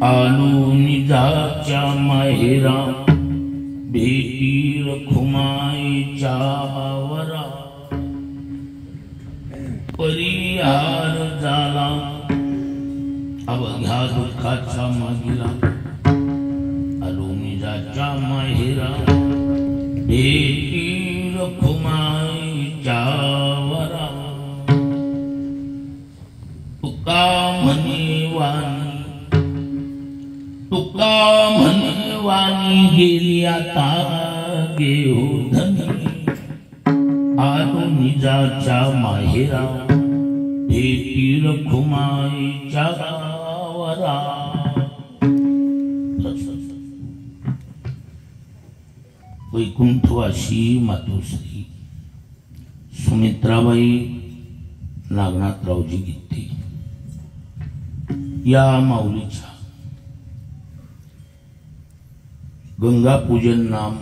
आलो निजाच्या माहेरा भेटी रखुमाईच्या वरा परिहार झाला अवघ्या दुःखाचा मागिला आलो निजाच्या माहेरा भेटी रखुमाईच्या वरा तुका म्हणे वाणी गेली आता घेऊ धनी आलो निजाच्या माहेरा भेटी रखुमाईच्या वरा वैकुंठवासी मातोश्री सुमित्राबाई नागनाथरावजी गीते या माऊलीच्या गंगा पूजन नाम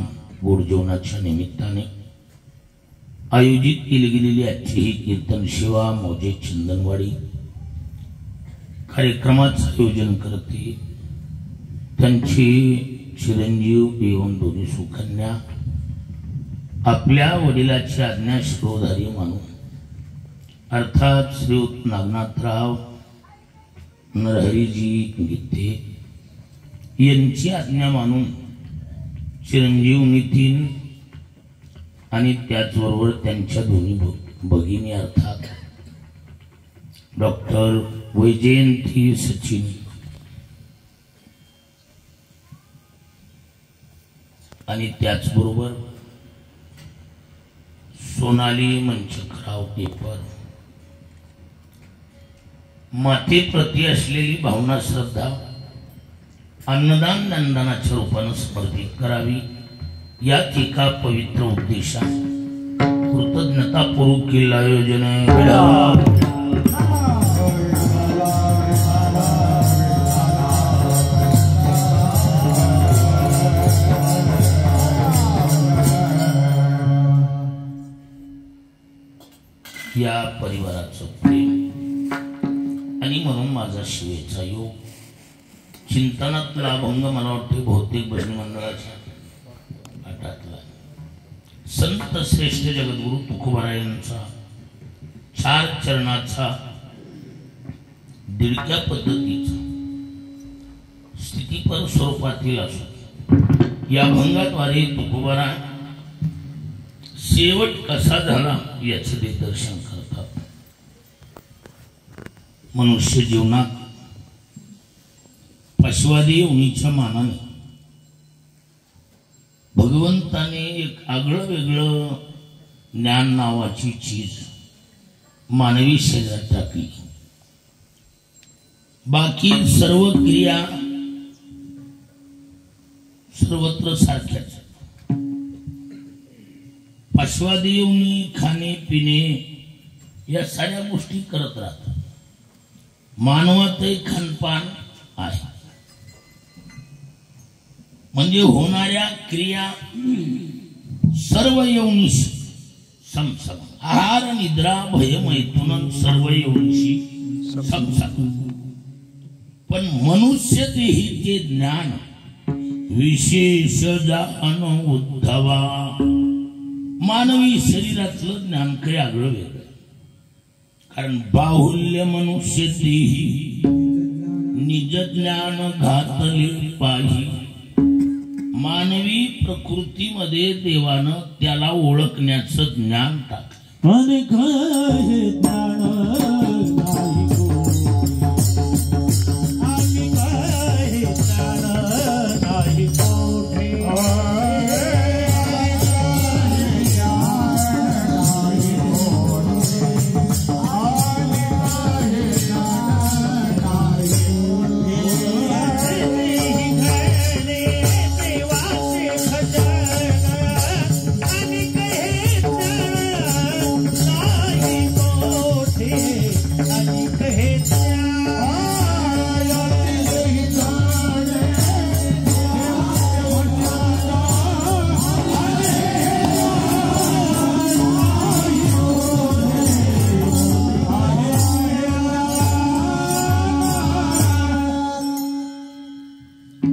गोडजेवणाच्या निमित्ताने आयोजित केली गेलेली आजची ही कीर्तन सेवा मौजे चंदनवाडी कार्यक्रमाचं आयोजन करते त्यांचे चिरंजीव एवं दोन्ही सुकन्या आपल्या वडिलाची आज्ञा शिरोधारी मानून अर्थात श्रीयुत नागनाथराव नरहरीजी गीते यांची आज्ञा मानून चिरंजीव नितीन आणि त्याचबरोबर त्यांच्या दोन्ही भगिनी अर्थात डॉक्टर वैजयंती सचिन आणि त्याचबरोबर सोनाली मंचकराव पेपर मातेप्रती असलेली भावना श्रद्धा अन्नदान दानदानाच्या रूपानं समर्पित करावी या एका पवित्र उद्देशा कृतज्ञतापूर्वक केलेलं आयोजन आहे। या परिवाराचं प्रेम आणि म्हणून माझा शिवेचा योग चिंतनातला अभंग मला वाटते बहुतेक भजन मंडळाच्या पाठातला संत श्रेष्ठ जगद्गुरु तुकोबारायांचा 4 चरणाचा दीडक्या पद्धतीचा स्थितीपर स्वरूपातील असो या अभंगाद्वारे तुकोबारा शेवट कसा झाला याचे ते दर्शन करतात। मनुष्य जीवनात पशुवादी योनीच्या मानाने भगवंताने एक आगळं वेगळं ज्ञान नावाची चीज मानवी शरीरात टाकली। बाकी सर्व क्रिया सर्वत्र सारख्याच पशुवादी योनी खाणे पिणे या साऱ्या गोष्टी करत राहतात। मानवातही खानपान आहे म्हणजे होणाऱ्या क्रिया सर्व योनीशी समसम आहार निद्रा भय मैथुन सर्व योनीशी समसम पण मनुष्य देही ते ज्ञान विशेष जाण उद्धवा मानवी शरीरातलं ज्ञान काही आगळं वेगळं कारण बाहुल्य मनुष्य देही निज ज्ञान घातले पाही मानवी प्रकृतीमध्ये देवानं त्याला ओळखण्याचं ज्ञान टाकले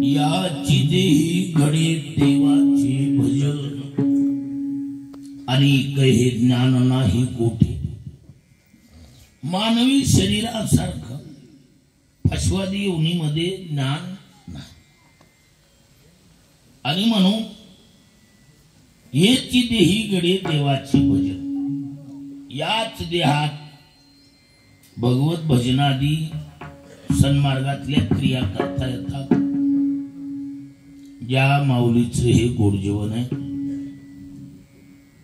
याची देही घडे देवाचे भजन आणि हे ज्ञान नाही कोठे. मानवी शरीरासारखं पशवादी योनीमध्ये ज्ञान नाही. आणि म्हणून याची देही घडे देवाचे भजन. याच देहात भगवत भजनादी सन्मार्गातल्या क्रिया करता येतात. ज्या माऊलीचं हे गोड जीवन आहे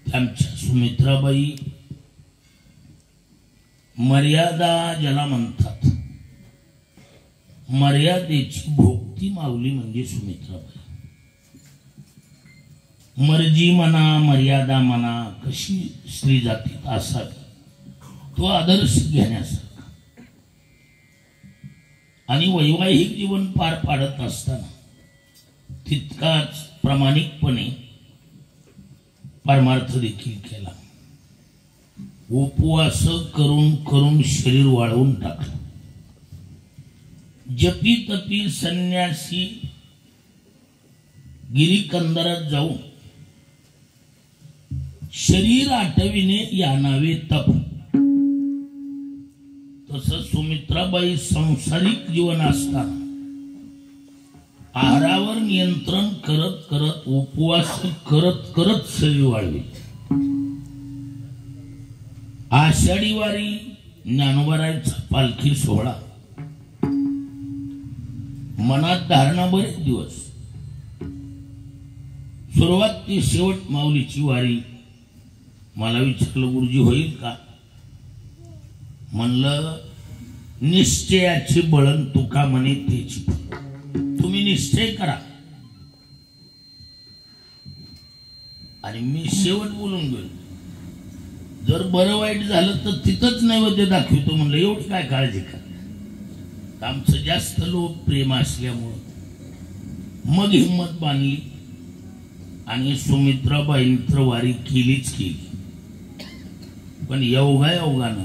त्यांच्या सुमित्राबाई मर्यादा ज्याला म्हणतात, मर्यादेची भोगती माऊली म्हणजे सुमित्राबाई. मर्जी म्हणा मर्यादा म्हणा कशी स्त्री जातीत असावी तो आदर्श घेण्यासारखा. आणि वैवाहिक जीवन पार पाडत असताना तितकाच प्रामाणिकपणे परमार्थ देखील केला. उपवास करून करून शरीर वाळवून टाकलं. जपी तपी संन्यासी गिरीकंदरात जाऊन शरीर आटविणे या नावे तप. तसं सुमित्राबाई संसारिक जीवन असताना आहारावर नियंत्रण करत करत उपवास करत करत शरीर वाढले. आषाढी वारी ज्ञानोबारायचा पालखी सोहळा मनात धारणा बरेच दिवस. सुरुवात ते शेवट माऊलीची वारी. मला विचारलं गुरुजी होईल का? म्हणलं निश्चयाची बळण तुका म्हणे त्याची. तुम्ही निश्चय करा. आणि मी शेवट बोलून गेलो. जर बरं वाईट झालं तर तिथंच नैवेद्य दाखवतो म्हणलं. एवढी काय काळजी करा. आमचं जास्त लोक प्रेम असल्यामुळं मग हिंमत बांधली आणि सुमित्राबाईंतर वारी केलीच केली. पण योगायोगानं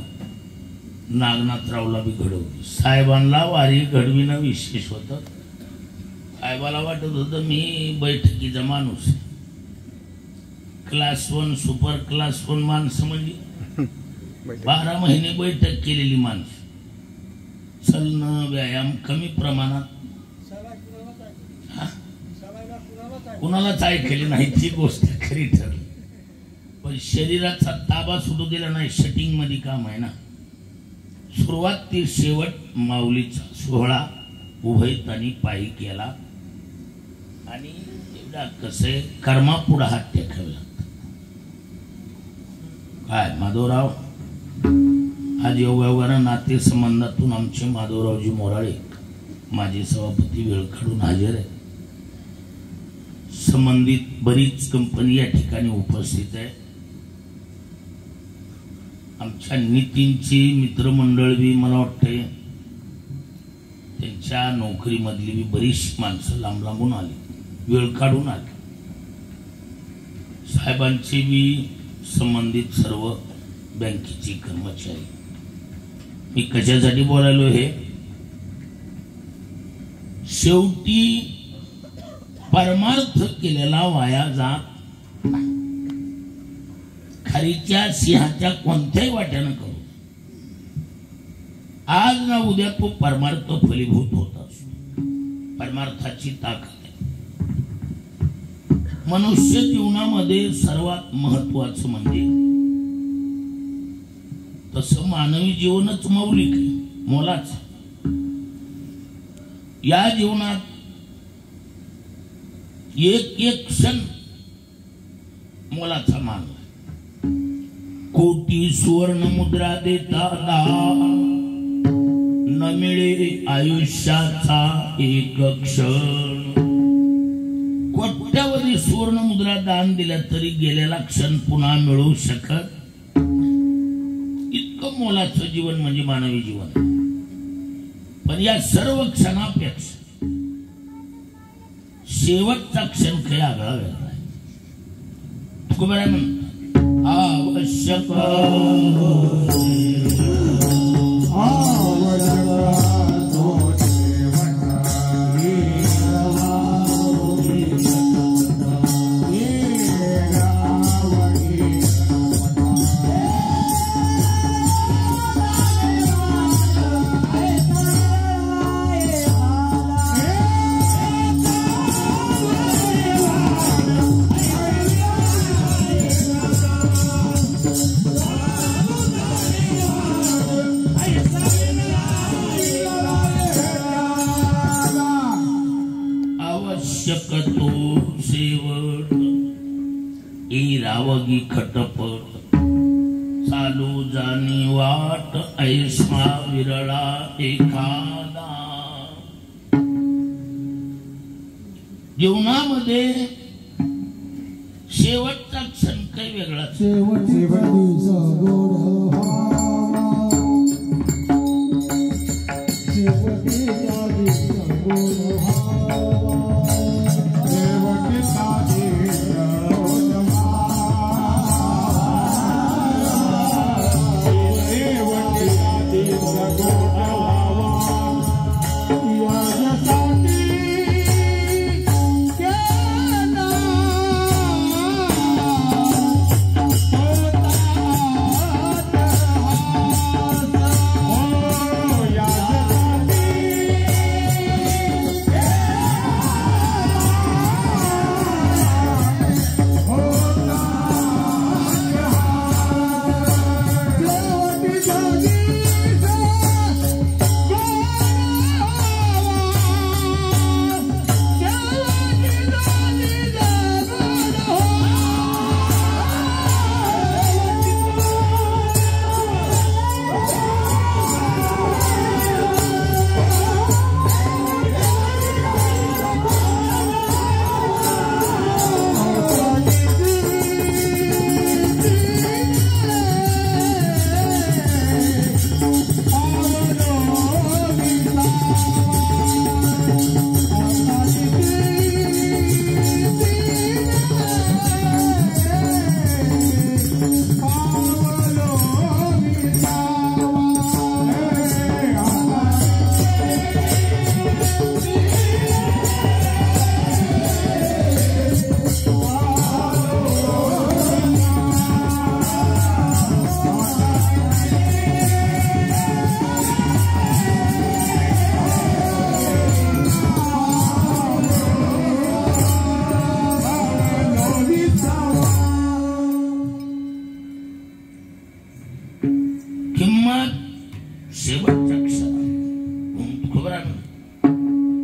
नागनाथरावला बी घडवली. साहेबांना वारी घडविणं विशेष होतं. साहेबाला वाटत होतं मी बैठकीचा माणूस. क्लास 1 सुपर क्लास 1 माणसं म्हणजे 12 महिने बैठक केलेली माणसं. चलणं व्यायाम कमी प्रमाणात. कुणालाच ऐकली नाही ती गोष्ट खरी ठरली. पण शरीराचा ताबा सुटू दिला नाही. शटिंग मध्ये काम आहे ना. सुरुवात ते शेवट माऊलीचा सोहळा उभयतानी पायी केला. आणि कसं आहे कर्मापुढे हात टेकावे लागतात. काय माधवराव आज योगायोगानं नाते संबंधातून आमचे माधवरावजी मोराळे माझे सभापती वेळ काढून हजर आहे. संबंधित बरीच कंपनी या ठिकाणी उपस्थित आहे. आमच्या नितीनची मित्रमंडळ बी मला वाटते त्यांच्या नोकरीमधली बी बरीच माणसं लांब लांबून आली, वेळ काढून आली. साहेबांचे बी संबंधित सर्व बँकेचे कर्मचारी. मी कशासाठी बोलायलो हे, शेवटी परमार्थ केलेला वाया जात. खारीच्या सिंहाच्या कोणत्याही वाट्यानं करू आज ना उद्या तो परमार्थ फलीभूत होत असतो. परमार्थाची ताकद आहे. मनुष्य जीवनामध्ये सर्वात महत्वाचं म्हणजे तसं मानवी जीवनच मौलिक मोलाच. या जीवनात एक एक क्षण मोलाचा मानला. कोटी सुवर्ण मुद्रा देता न मिळे आयुष्याचा एक क्षण. कोट्यावधी सुवर्ण मुद्रा दान दिल्या तरी गेलेला क्षण पुन्हा मिळू शकत. इतकं मोलाचं जीवन म्हणजे मानवी जीवन. पण या सर्व क्षणापेक्षा शेवटचा क्षण काही आगळा वेगळा आहे. तुकोबाराय म्हणतात आवश्यक शकतो शेवट ई रावगी खटपट चालू जाणी वाट ऐसा विरळा एखादा जीवनामध्ये शेवटचा क्षण काही वेगळा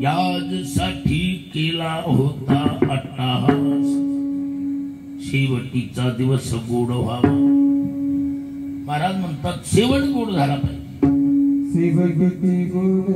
याजसाठी केला होता अट्टाहास शेवटीचा दिवस गोड व्हावा महाराज म्हणतात शेवट गोड झाला पाहिजे शेवटी गोड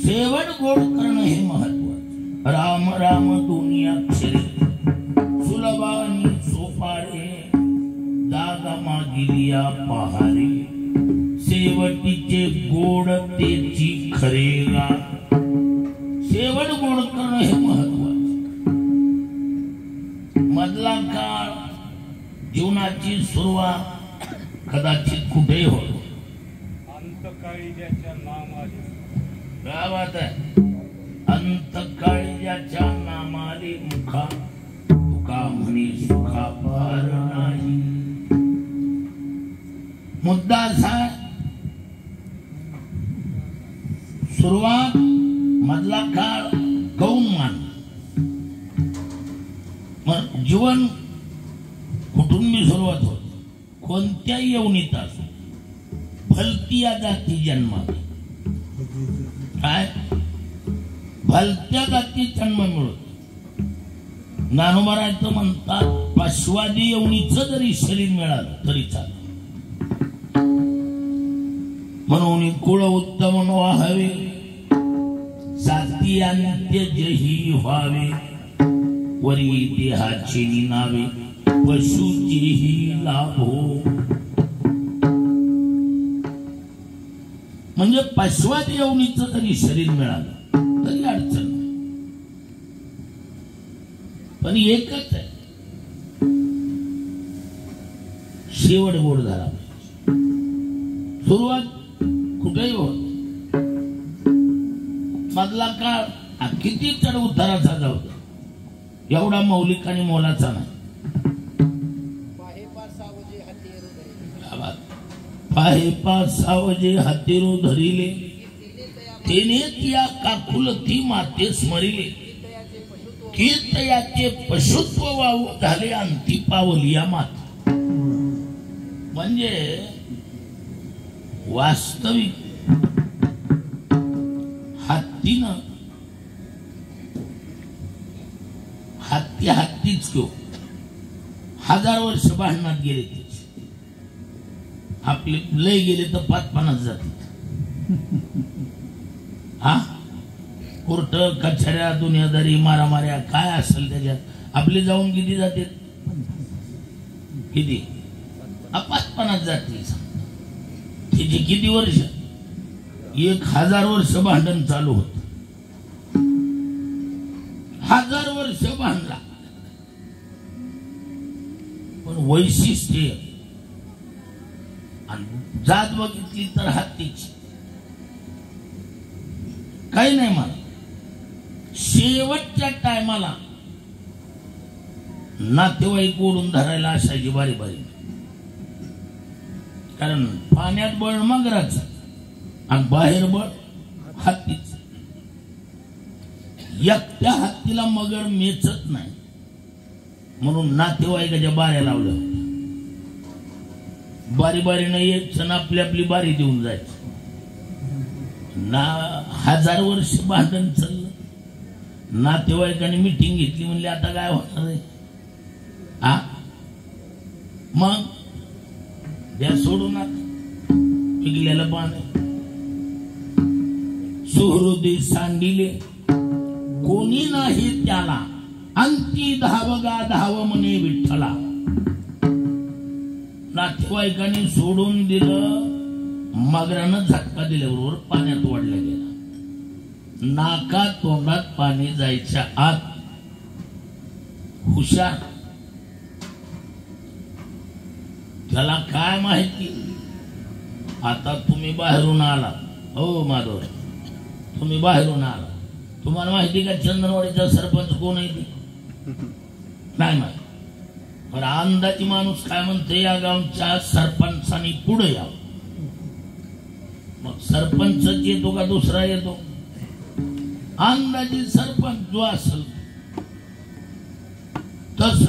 शेवट गोड करणं हे महत्वाचं राम राम दोन्ही अक्षरे सुलभानी सोपारे दादा मागिलिया पहारे शेवटीचे गोड तेची खरेगा शेवट गोड करणं हे महत्वाचं मधला काळ जीवनाची सुरुवात कदाचित कुठे होतो अंतकाळी ज्याच्या नामाने गावात आहे अंतकाळी ज्याच्या नामाले मुखा तुका म्हणे सुखा पार नाही मुद्दा असा सुरुवात मधला काळ गौण मान जीवन कुठून मी सुरुवात होत कोणत्याही यवनीत असो भलती या जाती जन्मात काय भलत्या जाती जन्म मिळत ज्ञानोबा म्हणतात पाश्वादी यवनीचं जरी शरीर मिळालं तरी चालतं म्हणून कुळ उत्तम व्हावे, जाती अंत्यजही व्हावे, वरी देहाची नावे पशुचीही लाभो. म्हणजे पशवात यवनीचं तरी शरीर मिळालं तरी अडचण नाही. पण एकच आहे, शेवट गोड झाला पाहिजे. सुरुवात कुठेही होत, मधला काळ किती चढ उताराचा जाऊ दे, एवढा मौलिक आणि मोलाचा नाही. पाहे पासावजे हातीरू धरिले, तेने त्या काकुल ती माते स्मरिले, की तयाचे पशुत्व वाहू झाले अंती पावली या मात. म्हणजे वास्तविक हत्तीनं हत्तीच घेऊ 1000 वर्ष भांडणात गेले, आपले लय गेले तर 5-50 जातात. हा कोर्ट कचऱ्या दुनियादारी मारामाऱ्या काय असेल त्याच्यात आपले जाऊन किती जाते, किती 5-50 जाते. त्याचे किती वर्ष, 1000 वर्ष भांडण चालू होत. 1000 वर्ष भांडला, पण वैशिष्ट्य आणि जात बघितली तर हत्तीची काही नाही. मला शेवटच्या टायमाला नातेवाईक ओढून धरायला असायची बारी बारी, कारण पाण्यात बळ मगराचं आणि बाहेर बळ हत्तीच. एकट्या हत्तीला मगर मेचत नाही म्हणून नातेवाईकाच्या बाऱ्या लावल्या होत्या. बारी बारीनं यायचं, आपली आपली बारी देऊन जायचं ना. 1000 वर्ष भांडण चाललं, नातेवाईकांनी मिटिंग घेतली, म्हणले आता काय होणार आहे. मग द्या सोडून आता पिकलेलं पाणी. सुहृदी सांडिले कोणी नाही त्याला, अंती धावगा धाव म्हणे विठ्ठला. नातेवाईकांनी सोडून दिलं, मगरानं झटका दिल्याबरोबर पाण्यात वाढला गेला. नाका तोंडात पाणी जायच्या आत हुशार. त्याला काय माहिती, आता तुम्ही बाहेरून आला, हो माधव तुम्ही बाहेरून आला, तुम्हाला माहिती का चंदनवाडीचा सरपंच कोण आहे ते नाही माहिती. पण अंदाजी माणूस काय म्हणते, या गावच्या सरपंचानी पुढे यावं. मग सरपंच येतो का दुसरा येतो, अंदाजी सरपंच जो असेल तस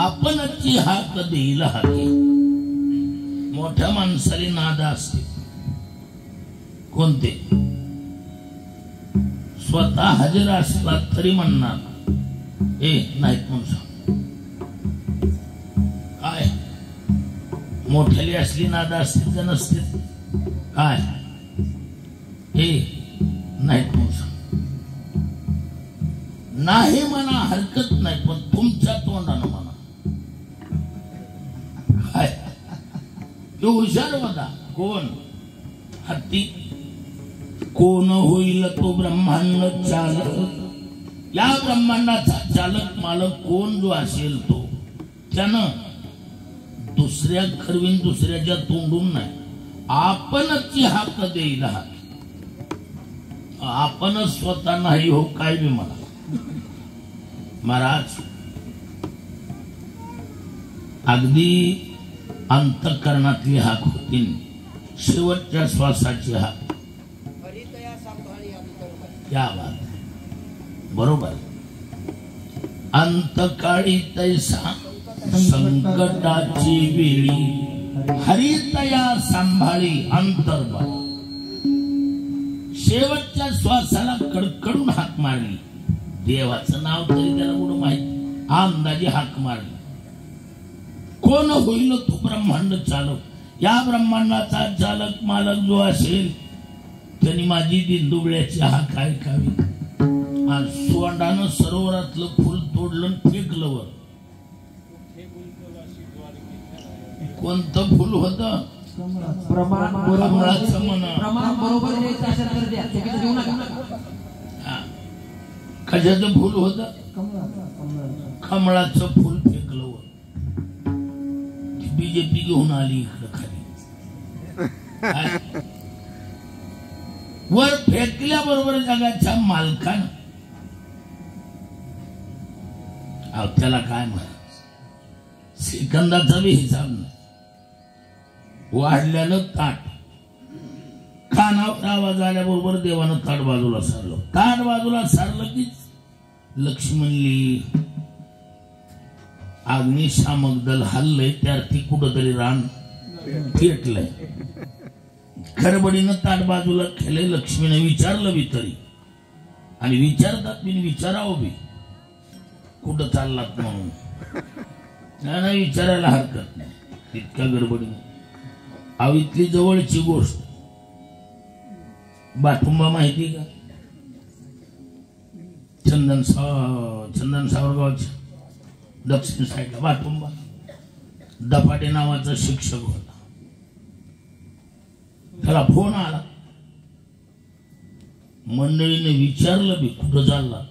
आपणची हाक देईल हाके. मोठ्या माणसाला नाद असते कोणते, स्वतः हजर असला तरी म्हणणार ए नाहीत म्हणून सांग. काय मोठ्याली असली नाद असतील का नसतील, काय ए नाहीत म्हणून सांग. नाही म्हणा हरकत नाही, पण तुमच्या तोंडानं म्हणा. काय तो हुशार होता. कोण? हत्ती. कोण होईल तो ब्रह्मांड चालक. या ब्रह्मांडाचा चालक मालक कोण जो असेल तो त्यानं दुसऱ्या खरवीन दुसऱ्याच्या तोंडून नाही, आपणच हाक देईल. आपणच स्वतः नाही हो काय बी मला. महाराज अगदी अंतःकरणातली हाक होती, शेवटच्या श्वासाची हाक. क्या बात आहे. बरोबर. अंतकाळी तैसा संकटाची वेळी हरितया सांभाळी अंतर्भाव. शेवटच्या श्वासाला कडकडून हाक मारली. देवाचं नाव तरी त्याला कुठं माहिती, अंदाजी हाक मारली. कोण होईल तो ब्रह्मांड चालक. या ब्रह्मांडाचा चालक मालक जो असेल त्यांनी माझी दिंडुबळ्याची हाक ऐकावी. आणि सोंडानं सरोवरातलं फुल तोडलं फेकलं वर. कोणतं फुल होत? कमळाचं म्हणा. कशाचं फुल होत? कमळाचं फुल फेकलं वर. बीजेपी घेऊन आली इकडं खाली. वर फेकल्याबरोबर जगाच्या मालकानं त्याला काय म्हणा, सेकंदाचा बी हिसाब नाही. वाढल्यानं ताट कानावर आवाज आल्याबरोबर देवानं ताट बाजूला सारलं. ताट बाजूला सारलं की लक्ष्मणली अग्निशामक दल हल्लंय, त्यार्थी कुठंतरी रान पेटलंय. खरबडीनं ताट बाजूला केलंय. लक्ष्मीने विचारलं बी तरी, आणि विचारतात मी विचारावं बी कुठं चाललात म्हणून. नाही विचारायला हरकत नाही, इतका गडबडीने. आवीतली जवळची गोष्ट. बाटुंबा माहिती का? चंदन सावरगावच्या दक्षिण साईडला बाटुंबा. दपाटे नावाचा शिक्षक होता. त्याला फोन आला. मंडळीने विचारलं बी कुठं चालला.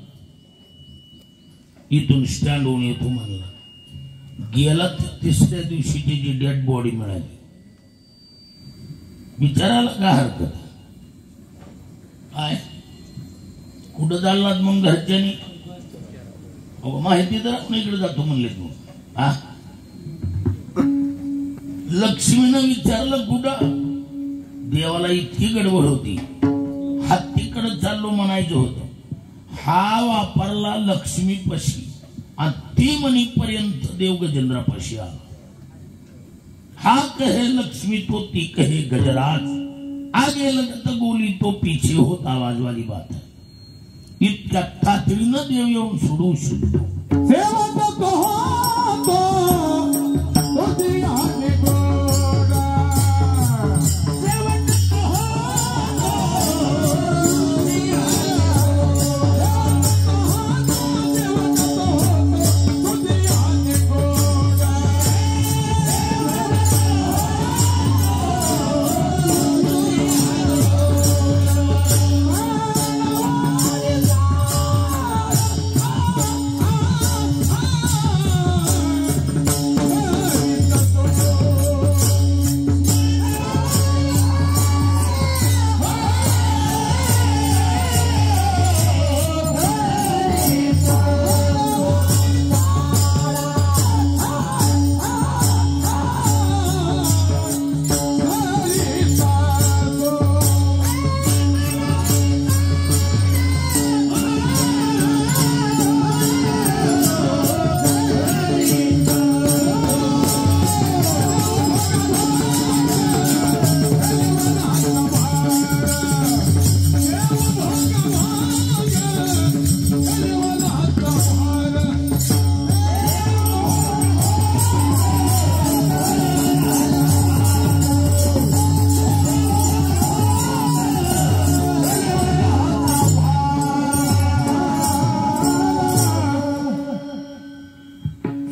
इथून स्टँड होऊन येतो म्हणला. गेला तिसऱ्या दिवशी त्याची डेड बॉडी मिळाली. विचारायला काय हरकत काय? कुठं चाललात मग? घरच्यांनी माहिती तर आपण इकडे जातो म्हणले तू. लक्ष्मीनं विचारलं कुठं? देवाला इतकी गडबड होती, हत्तीकडे चाललो म्हणायचं होतं. हा वापरला लक्ष्मी पशी आणि ती मनीपर्यंत देव गजेंद्रापाशी आला. हा कहे लक्ष्मी तो ती कहे गजराज. आगे लगत गोली तो पीछे होत आवाज वाली बात है. इतक्या तातडीनं देव येऊन सोडवू शकतो.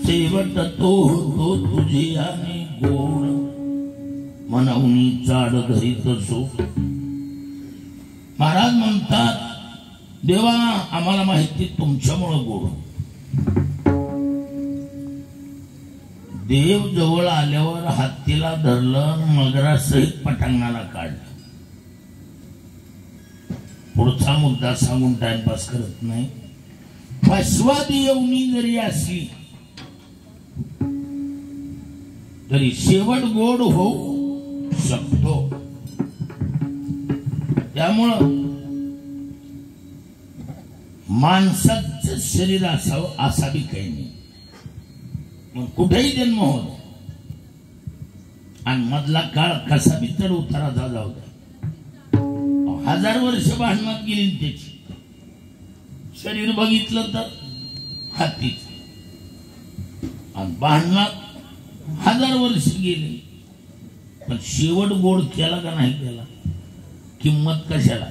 शेवट तो होतो तुझे आणि गोड. मनावनी चाड धरीत असो. महाराज म्हणतात देवा आम्हाला माहिती तुमच्यामुळं गोड. देव जवळ आल्यावर हत्तीला धरलं, मगरासहित पटांगणाला काढलं. पुढचा मुद्दा सांगून टाइमपास करत नाही. फसवादी येऊनी जरी असली तरी शेवट गोड होऊ शकतो. त्यामुळं माणसाचं शरीर असावं असा बी काही नाही. मग कुठेही जन्म होतो आणि मधला काळ कसा बी तर उतारा जाऊ द्या. 1000 वर्ष भांडणात गेली त्याची. शरीर बघितलं तर हातीच आणि भांडणात 1000 वर्ष गेली. पण शेवट गोड केला का नाही केला, किंमत कशाला.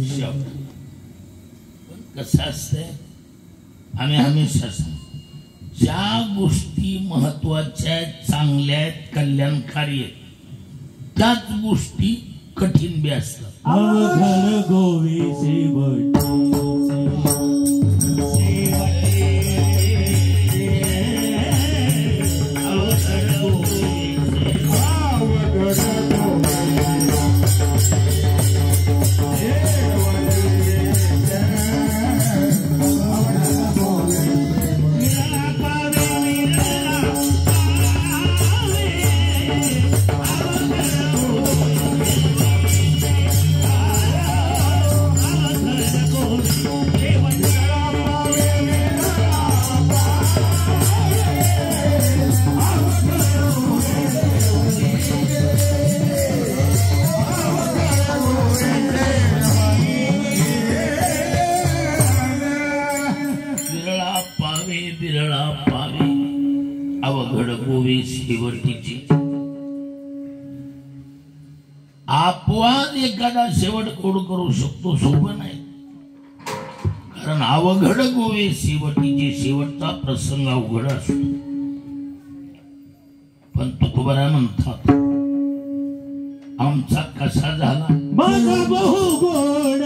शेवट कसं असतंय आम्ही हमेशा ज्या गोष्टी महत्वाच्या चांगल्या आहेत, कल्याणकारी आहेत, त्याच गोष्टी कठीण बी असतात. शेवटीची अपवाद एखादा शेवट गोड करू शकतो, सोपं नाही. कारण अवघड गोवे शेवटीची, शेवटचा प्रसंग अवघड असतो. पण तुकोबरा म्हणतात आमचा कसा झाला, माझा बहु गोड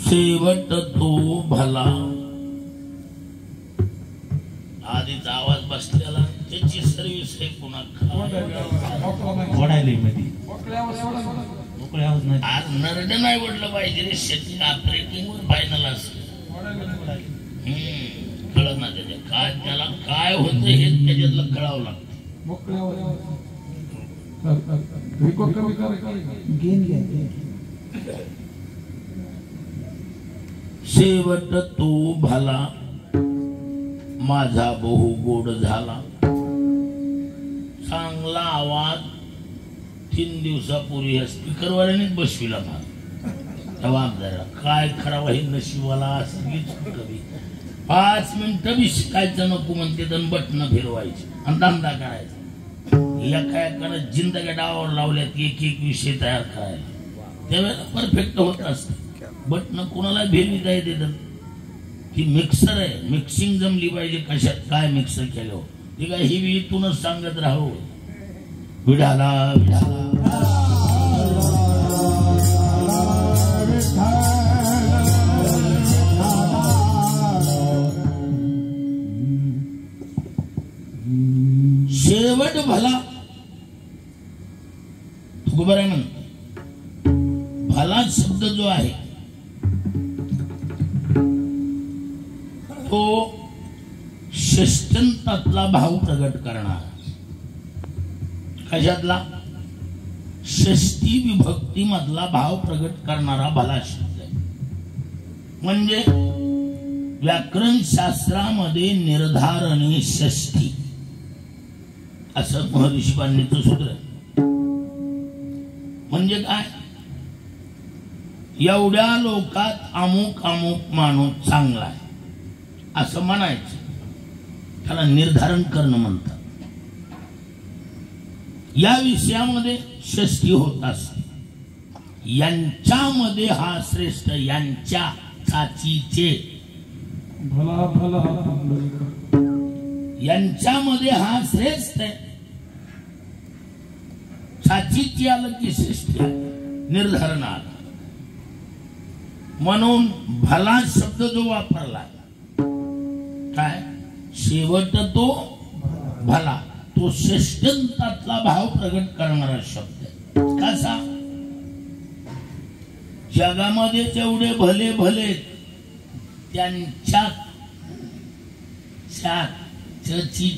शेवट तो भला. आधीचा आवाज बसलेला त्याची सर्विस आहे. पुन्हा आज नरड नाही वडलं पाहिजे रे. शेती ऑपरेटिंग वर फायनल असत कळत ना त्याच्या काय, त्याला काय होतं हे त्याच्यातलं कळावं लागतं. शेवट तो भला माझा बहु गोड झाला. चांगला आवाज 3 दिवसापूर्वी स्पीकरवाल्यानेच बसविला मला. जबाबदारीला काय करावं हे नशिबाला सगळीच कवी. 5 मिनिटं बी शिकायचं नको म्हणते तर बटणं फिरवायची आणि धंदा करायचा. एकाकडे जिंदग्या डावावर लावल्यात एक एक विषय तयार करायला. त्यावेळेला परफेक्ट होत असत. बटन कोणाला भेटविता येते तर ही मिक्सर आहे, मिक्सिंग जमली पाहिजे. कशात काय मिक्सर केलं ते काय ही बी इथूनच सांगत राहू. विढाला विढाला शेवट भला तुकोबर आहे म्हणतो. भला शब्द जो आहे तो षष्टंतातला भाव प्रगट करणारा. कशातला? षष्टी विभक्ती मधला भाव प्रगट करणारा भला शब्द आहे. म्हणजे व्याकरण शास्त्रामध्ये निर्धारणे षष्टी असं महर्षी पाणिनीचं सूत्र आहे. म्हणजे काय? एवढ्या लोकात अमुक अमुक माणूस चांगला आहे असं म्हणायचं. त्याला निर्धारण करणं म्हणतात. या विषयामध्ये षष्टी होत असते. यांच्यामध्ये हा श्रेष्ठ, यांच्या चाचीचे भला भला यांच्यामध्ये हा श्रेष्ठ आहे. चाचीची आलं की श्रेष्ठ निर्धारण आलं. म्हणून भला शब्द जो वापरला काय शेवट तो भला, तो षष्टंतातला भाव प्रगट करणारा शब्द आहे. कसा? जगामध्ये जेवढे भले भले त्यांच्यात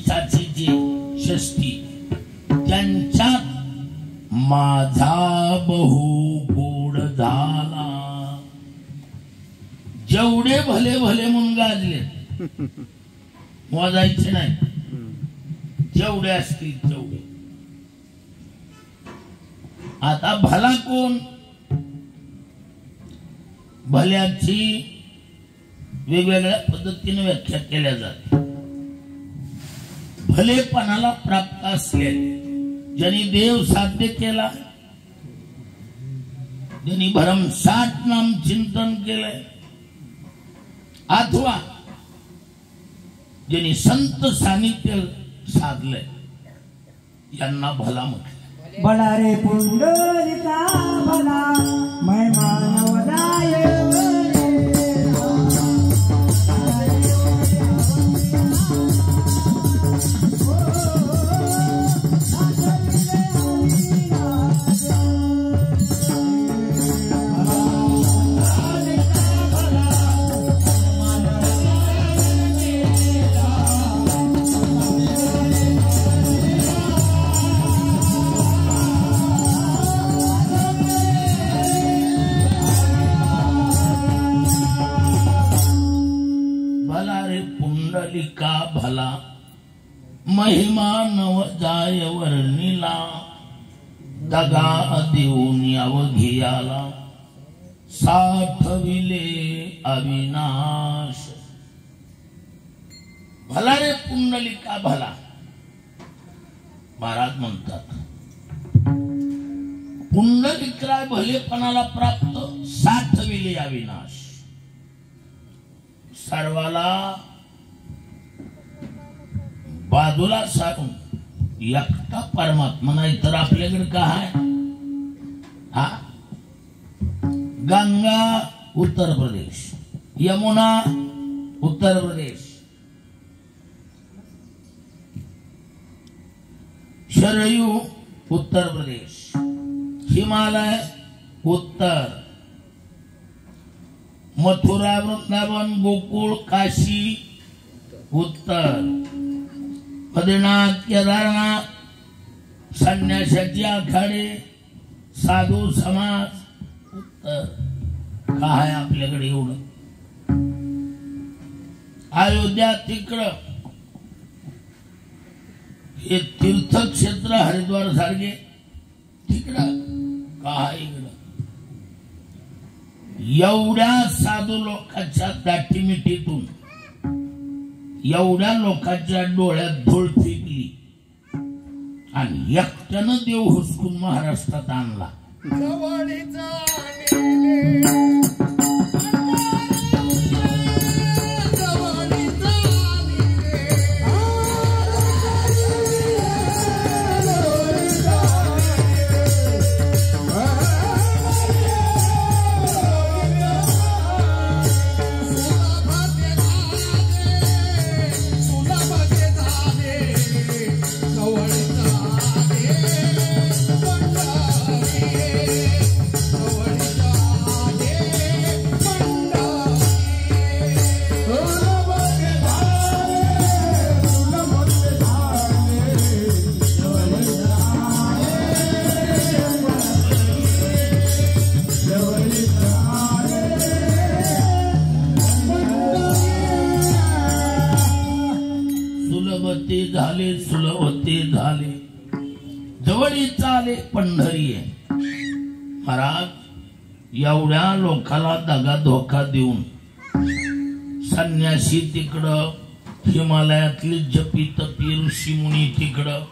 चाचीची षष्टी, त्यांच्यात माझा बहु गोड झाला. जेवढे भले भले म्हणून गाजले मोजायचे नाही, जेवढे असतील तेवढे. आता भला कोण? भल्याची वेगवेगळ्या पद्धतीने व्याख्या केल्या जाते. भलेपणाला प्राप्त असलेले, ज्यांनी देव साध्य केला, ज्यांनी भरमसाठ नाम चिंतन केलंय, अथवा ज्यांनी संत सानिध्य साधलंय, यांना भला म्हटलं. बडा रे पुंडलिका भला मै मानवदाय पुंडलिका भला महिमा नव जाय वर्णिला. दगा देऊन अवघियाला साठविले अविनाश. भला रे पुंडलिका भला. महाराज म्हणतात पुंडलिका भलेपणाला प्राप्त, साठविले अविनाश. सर्वाला बाजूला सारून एकटा परमात्मा नाही तर आपल्याकडे काय? हा गंगा उत्तर प्रदेश, यमुना उत्तर प्रदेश, शरयू उत्तर प्रदेश, हिमालय उत्तर, मथुरा वृंदावन गोकुळ काशी उत्तर, बद्रीनाथ केदारनाथ, संन्यासाची आखाडे, साधू समाज उत्तर. काय आपल्याकडे एवढं? अयोध्या तिकडं, हे तीर्थक्षेत्र हरिद्वार सारखे तिकडं, काय इकडं? एवढ्या साधू लोकांच्या दाटीमिटीतून एवढ्या लोकांच्या डोळ्यात धूळ फेकली आणि एकट्यानं देव हुसकून महाराष्ट्रात आणला. झाले सुलभते झाले जवळीच आले पंढरी आहे. महाराज एवढ्या लोकाला दगा धोका देऊन संन्यासी तिकडं, हिमालयातली जपी तपी ऋषी मुनी तिकडं,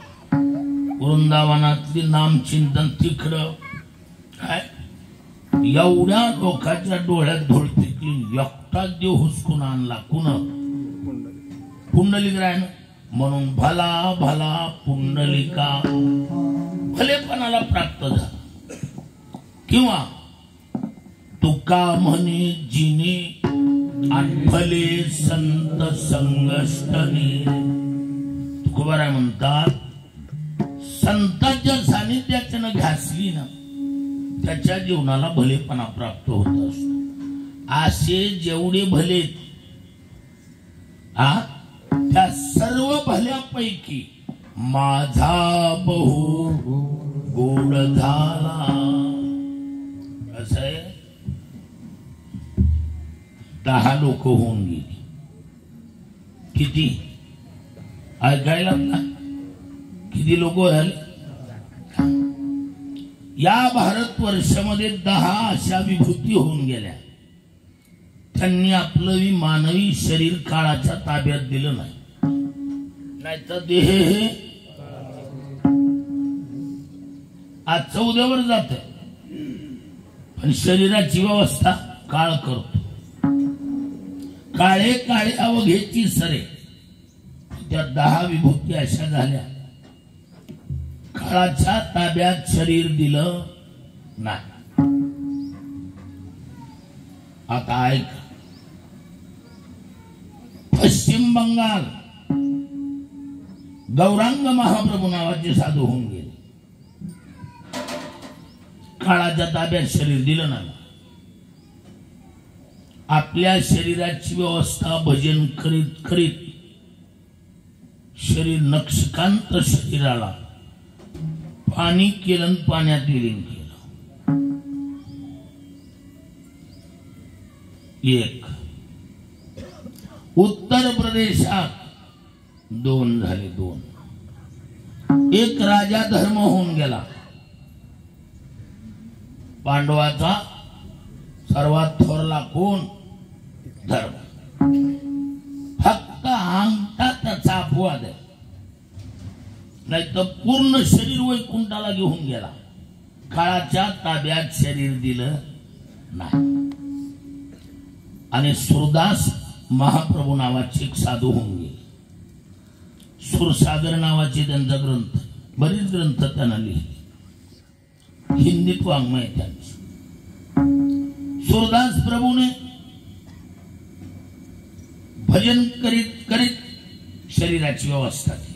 वृंदावनातली नामचिंतन तिकडं, काय एवढ्या लोकांच्या डोळ्यात धूळ पिकली. एकटाच देव हुसकून आणला. कुण? पुंडलिकरायनं. म्हणून भला भला पुंडलिका भलेपणाला प्राप्त झाला. किंवा तुका म्हणे जिने आठवले संत संगष्टने. तुकोबाराय म्हणतात संतांच्या सानिध्याच्यानं घासली ना त्याच्या जीवनाला भलेपणा प्राप्त होत असतो. असे जेवढे भले त्या सर्व भल्यापैकी माझा बहु गोड झाला. असं आहे. 10 लोक होऊन गेली. किती ऐकायला ना? किती लोक झाले? या भारतवर्षामध्ये 10 अशा विभूती होऊन गेल्या. त्यांनी आपलं मानवी शरीर काळाच्या ताब्यात दिलं नाही. नाहीतर देह हे आजचं उद्यावर जात, पण शरीराची व्यवस्था काळ करतो. काळे काळे अवघेची सरे. त्या 10 विभूती अशा झाल्या काळाच्या ताब्यात शरीर दिलं नाही. आता ऐक, पश्चिम बंगाल गौरांग महाप्रभू नावाचे साधू होऊन गेले. काळाच्या ताब्यात शरीर दिलं नाही. आपल्या शरीराची व्यवस्था भजन करीत करीत शरीर नक्षकांत शरीराला पाणी केलं, पाण्यात विलीन केलं. एक उत्तर प्रदेशात 2 झाले. 2 एक राजा धर्म होऊन गेला. पांडवाचा सर्वात थोरला कोण? धर्म. फक्त अंगठा त्याचा अपवाद आहे, नाही तर पूर्ण शरीर वैकुंठाला घेऊन गेला. काळाच्या ताब्यात शरीर दिलं नाही. आणि सुरदास महाप्रभू नावाचे एक साधू होऊन गेले. सुरसागर नावाचे त्यांचा ग्रंथ, बरेच ग्रंथ त्यांना लिहिले. हिंदीत वाङ्मय त्यांचं. सुरदास प्रभूने भजन करीत करीत शरीराची व्यवस्था केली.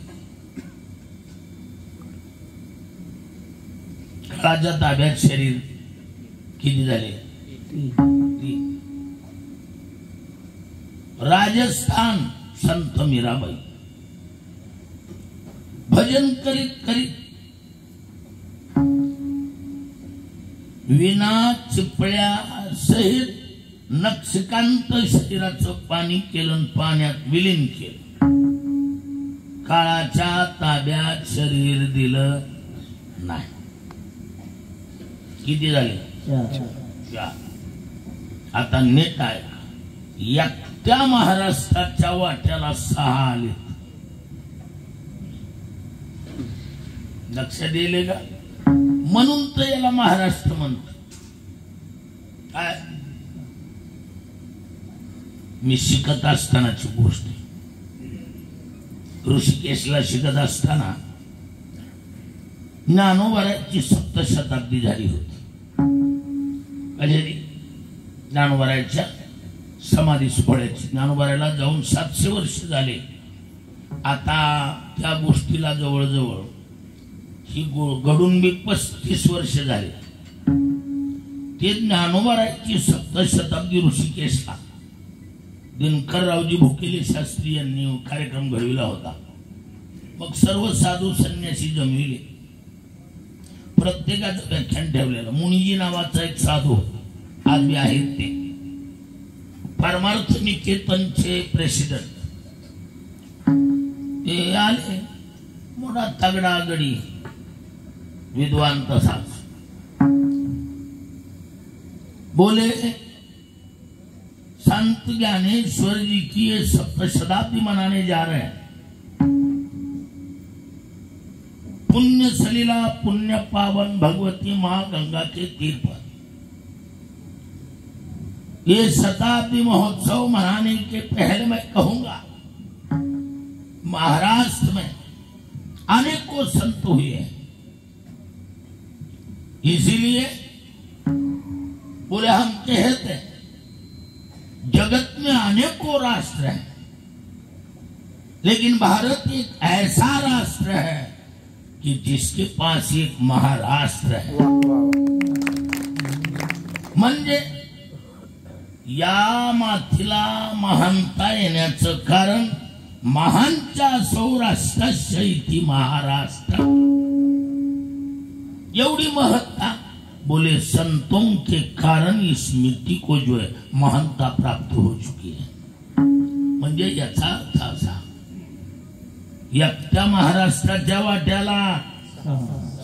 काळाच्या ताब्यात शरीर किती झाले? राजस्थान संत मीराबाई भजन करीत करीत विना चिपळ्या सहित नक्षकांत शरीराचं पाणी केलं, पाण्यात विलीन केलं. काळाच्या ताब्यात शरीर दिलं नाही. किती झाले? 4. आता नीट आहे. एकट्या महाराष्ट्राच्या वाट्याला 6 आले. लक्षात येईल का? म्हणून तर याला महाराष्ट्र म्हणतो. काय मी शिकत असतानाची गोष्ट. ऋषिकेशला शिकत असताना ज्ञानोबाराची 7शताब्दी झाली होती. कधी? ज्ञानोबाराच्या समाधी सोहळ्याची. ज्ञानोबाराला जाऊन 700 वर्ष झाले. आता त्या गोष्टीला जवळजवळ ही घडून बी 35 वर्ष झाले. ते ज्ञानोबाराची 7शताब्दी ऋषिकेशला दिनकररावजी भुकेले शास्त्री यांनी कार्यक्रम घडविला होता. मग सर्व साधू संन्यासी जमविले. प्रत्येकाचं व्याख्यान ठेवलेलं. मुनिजी नावाचा एक साधू आज बी आहेत. ते परमार्थ निकेतनचे प्रेसिडेंट. ते आले मोठा तगडा गडी विद्वान तसाच बोले, संत ज्ञानेश्वर जी की ये सप्तशताब्दी मनाने जा रहे हैं। पुण्य सलीला, पुण्य पावन भगवती मां गंगा के तीर पर ये शताब्दी महोत्सव मनाने के पहले मैं कहूंगा, महाराष्ट्र में अनेकों संत हुए हैं। इसीलिए बोले हम कहते हैं जगत में अनेकों राष्ट्र हैं, लेकिन भारत एक ऐसा राष्ट्र है कि जिसके पास एक महाराष्ट्र है। म्हणजे या माथीला महानता येण्याचं कारण महानच्या सौराष्ट्राच्या इति महाराष्ट्र। एवढी महत्ता बोले संतों के कारण इस मिट्टी को जो है महानता प्राप्त हो चुकी है। म्हणजे याचा अर्थ असा, एकट्या महाराष्ट्राच्या वाट्याला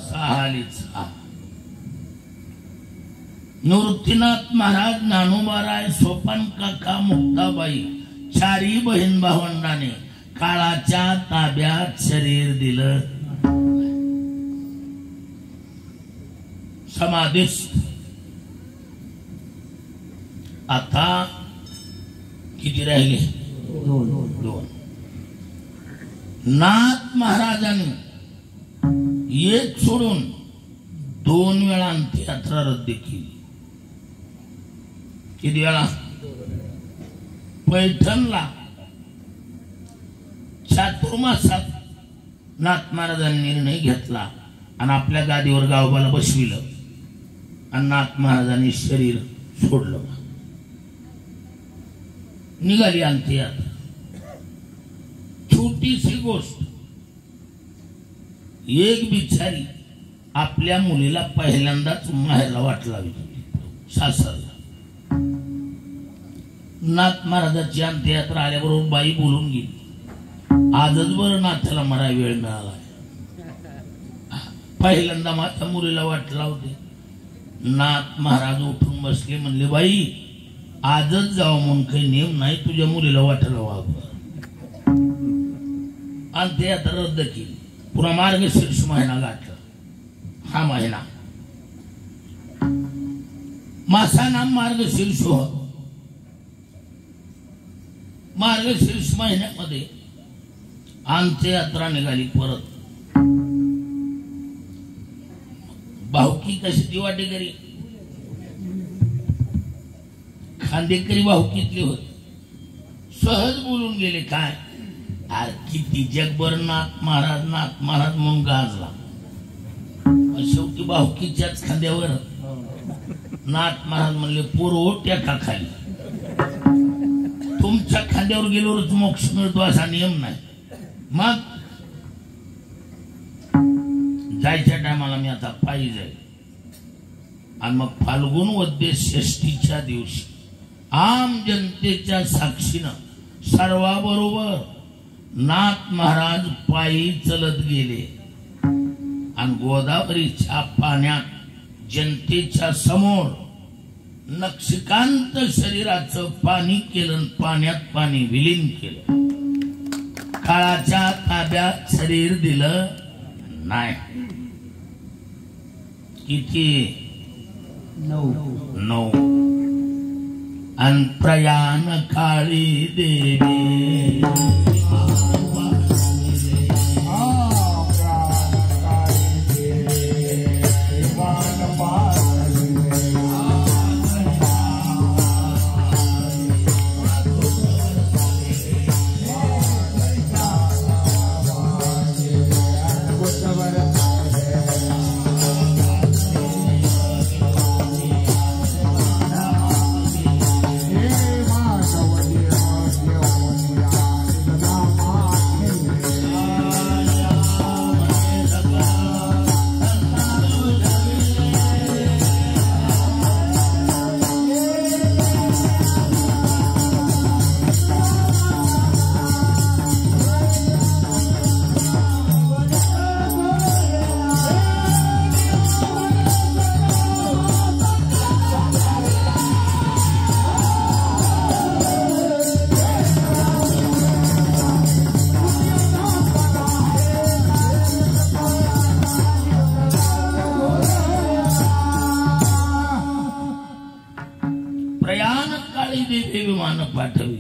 सहालीचा निवृत्तीनाथ महाराज, ज्ञानोबाराय, सोपान काका, मुक्ताबाई चारी बहीण भावंडाने काळाच्या ताब्यात शरीर दिलं। समाधिस्थ आता किती राहिले? दोन। नाथ महाराजांनी एक सोडून 2 वेळा अंत्ययात्रा रद्द केली। किती वेळा? पैठणला चातुर्मासात नाथ महाराजांनी निर्णय घेतला आणि आपल्या गादीवर गावबाला बसविलं आणि नाथ महाराजांनी शरीर सोडलं। निघाली अंत्ययात्रा। छोटीशी गोष्ट, एक बिचारी आपल्या मुलीला पहिल्यांदाच माहेरला वाट लावली सासरला। नाथ महाराजांची अंत्ययात्रा आल्याबरोबर बाई बोलून गेली, आजच बरं नाथाला मरा वेळ मिळाला, पहिल्यांदा माझ्या मुलीला वाट लावते। नाथ महाराज उठून बसले, म्हणले बाई आजच जाऊ म्हणून काही नियम नाही, तुझ्या मुलीला वाटायला वाग। अंत्ययात्रा रद्द केली। पुन्हा मार्गशीर्ष महिना गाठला। हा महिना मासा नाम मार्गशीर्ष हो। मार्गशीर्ष महिन्यामध्ये अंत्ययात्रा निघाली परत। भाऊकी कशी ती वाटेकरी खांदेकरी भाऊकीतले होते, सहज बोलून गेले। काय अरे किती जगभर नाथ महाराज म्हणून गाजला, शेवटी भाऊकीच्याच खांद्यावर नाथ महाराज म्हणले पोरं ओट्या का खाली, तुमच्या खांद्यावर गेल्यावरच मोक्ष मिळतो असा नियम नाही। मग जायच्या टायमाला मी आता पायी जाईल आणि मग फाल्गुन वद्य षष्टीच्या दिवशी आम जनतेच्या साक्षीनं सर्वाबरोबर नाथ महाराज पायी चलत गेले आणि गोदावरीच्या पाण्यात जनतेच्या समोर नक्षिकांत शरीराचं पाणी केलं, पाण्यात पाणी विलीन केलं। काळाच्या ताब्यात शरीर दिलं नाही। किती? 9। अन प्रयाण काळी देवी प्रयाण काळी देवे विमान पाठवी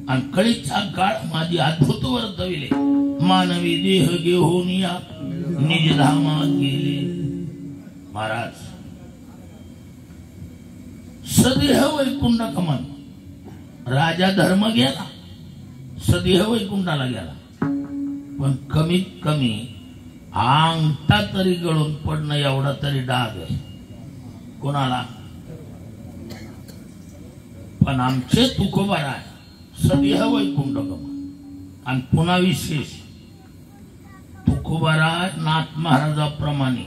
आणि कळीचा काळ माझी अद्भुत वर्तविले मानवी देह घेऊन या निज धामात गेले. महाराज सदेह वैकुंठ गमन राजा धर्म गेला सदेह वैकुंठाला गेला पण कमीत कमी अंगठा तरी गळून पडणं एवढा तरी डाग आहे कोणाला. पण आमचे तुकोबाराय सदेह वैकुंठ गमन आणि पुन्हा विशेष तुकोबाराय नाथ महाराजाप्रमाणे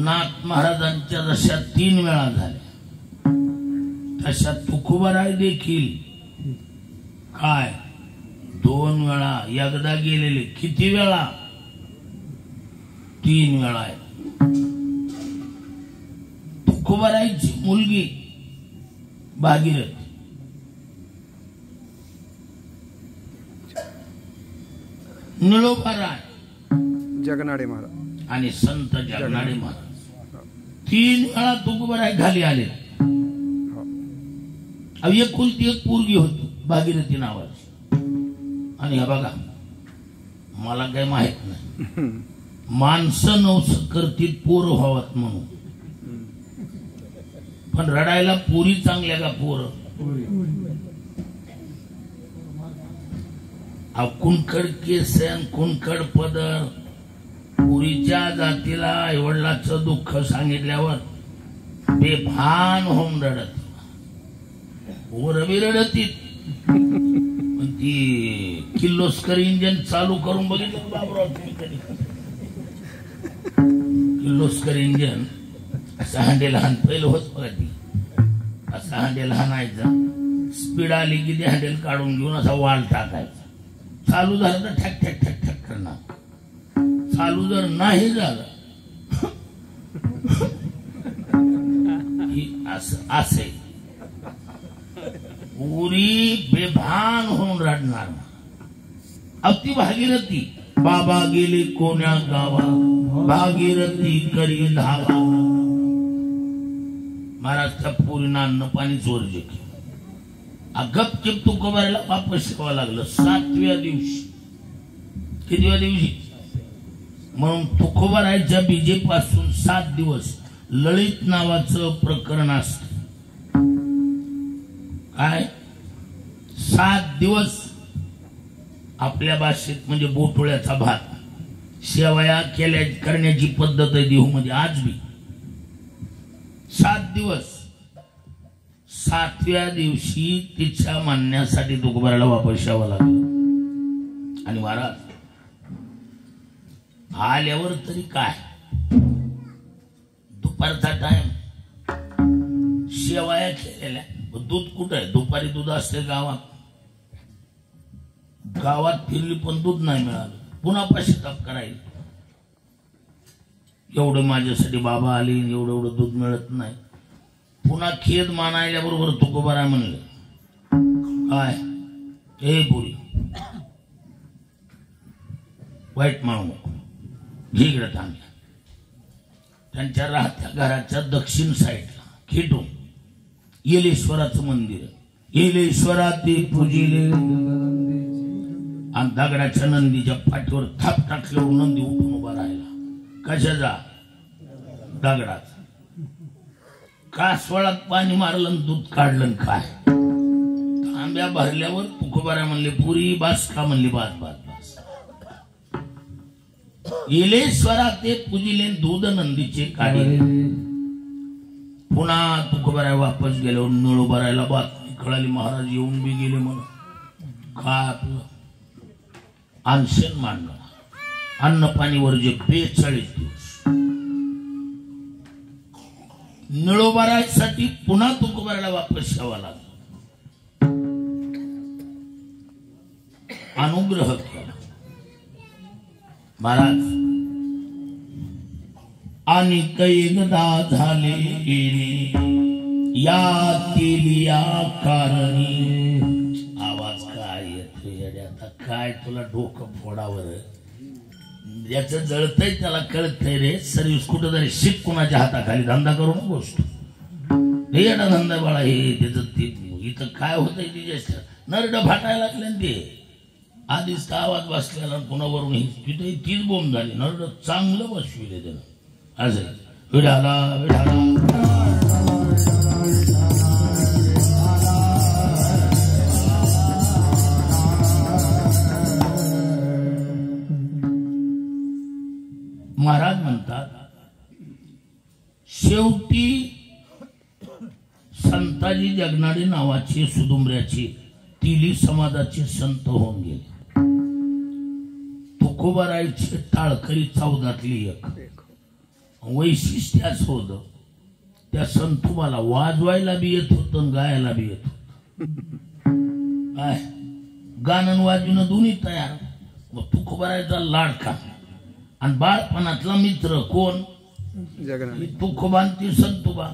नाथ महाराजांच्या जशा 3 वेळा झाल्या तशा तुकोबाराय देखील काय 2 वेळा एकदा गेलेले किती वेळा 3 वेळा आहे. तुकोबारायची मुलगी भागीरथी निळोबाराय जगनाडे महाराज आणि संत जगनाडे महाराज 3 वेळा तुकोबाराय घाली आले. एकुलती एक पोरगी होती भागीरथी नावाची आणि हे बघा मला काही माहित नाही माणसं नवस करतील पोर व्हावत म्हणून पण रडायला पोरी चांगल्या का पोर. कुणकड केस कुणकड पदर पुरीच्या जातीला आईवडिलाचं दुःख सांगितल्यावर बेभान होऊन रडत ओरबी रडती. पण ती किर्लोस्कर इंजन चालू करून बघितलं बाबराव तुम्ही कधी किर्लोस्कर इंजन असं हांडे लहान पहिलं होत बघा ती असं हांडे लहानायचं स्पीड आली की ते हँडल काढून घेऊन असा वाल टाकायचा. चालू झालं तर ठक ठक ठक ठक करणार. चालू जर नाही झालं असं असे पुरी बेभान होऊन रडणार. अति भागीरथी बाबा गेले कोण्या गावा भागीरथी करी धावा. महाराजच्या पुरीनं अन्न पाणी चोरजे गपचिप तुकोबारायला वापस शिकावं लागलं 7व्या दिवशी. कितव्या दिवशी म्हणून तुकोबारायच्या बीजेपासून 7 दिवस ललित नावाचं प्रकरण असत. काय 7 दिवस आपल्या भाषेत म्हणजे बोटोळ्याचा भात शेवया करण्याची पद्धत आहे देहूमध्ये आज बी. 7 दिवस 7व्या दिवशी तिच्या मानण्यासाठी तुकोबारायला वापस यावं लागलं. आणि महाराज आल्यावर तरी काय दुपारचा टाइम शेवया केलेल्या दूध कुठं आहे दुपारी दूध असते गावात. गावात फिरली पण दूध नाही मिळालं. पुन्हा पश्चाताप करायला एवढं माझ्यासाठी बाबा आले एवढं एवढं दूध मिळत नाही. पुन्हा खेद मानायल्याबरोबर तुकोबाराय म्हणले काय हे पुरी वाईट मानू नको झिगडं थांबल्या. त्यांच्या राहत्या घराच्या दक्षिण साईडला खेटून येलेश्वराचं मंदिर येलेश्वरा ते पूजिले आणि दगडाच्या नंदीच्या पाठीवर थाप टाकल्यावर नंदी उठून उभा राहिला. कशाचा दगडाचा. कासवाळात पाणी मारलं दूध काढलं काय तांब्या भरल्यावर तुकोबाराय म्हणले पुरी बास का म्हणली बास बास बास. येलेश्वरा ते पूजिले दूध नंदीचे काढले. पुन्हा तुकोबाराय वापस गेल्यावर निळोबारायला बातमी कळाली महाराज येऊन बी गेले म्हणून. काय आपलं अनशन मांडणं अन्न पाणीवर जे 42 दिवस निळोबारायसाठी पुन्हा तुकोबारायला वापस यावं लागलं. अनुग्रह केला महाराज. आणि कैगदा झाले या कारणी आवाज काय येतोय आता काय तुला डोकं फोडावर ज्याचं जळतंय त्याला कळतंय रे. सर्विस कुठं तरी शिक कुणाच्या हाताखाली धंदा करू नकोस. येडा धंदा बाळा हे त्याचं ते इथं काय होतंय तिच्या नरड फाटायला लागले ना ते आधीच तर आवाज बसलेला पुन्हावरून तिथे तीच बोंब झाली नरड चांगलं बसविले त्यानं असं विढाला विढाला महाराज म्हणतात शेवटी संताजी जगनाडे नावाचे सुदुंबऱ्याचे तिली समाजाचे संत होऊन गेले. तुकोबारायचे टाळकरी चौदातली एक वैशिष्ट्य असं होतं त्या संतोबाला वाजवायला बी येत होतं आणि गायला बी येत होतं. काय गाणं वाजवणं दोन्ही तयार. मग तुकोबारायचा लाडका आणि बाळपणातला मित्र कोण तुकोबा ती संतोबा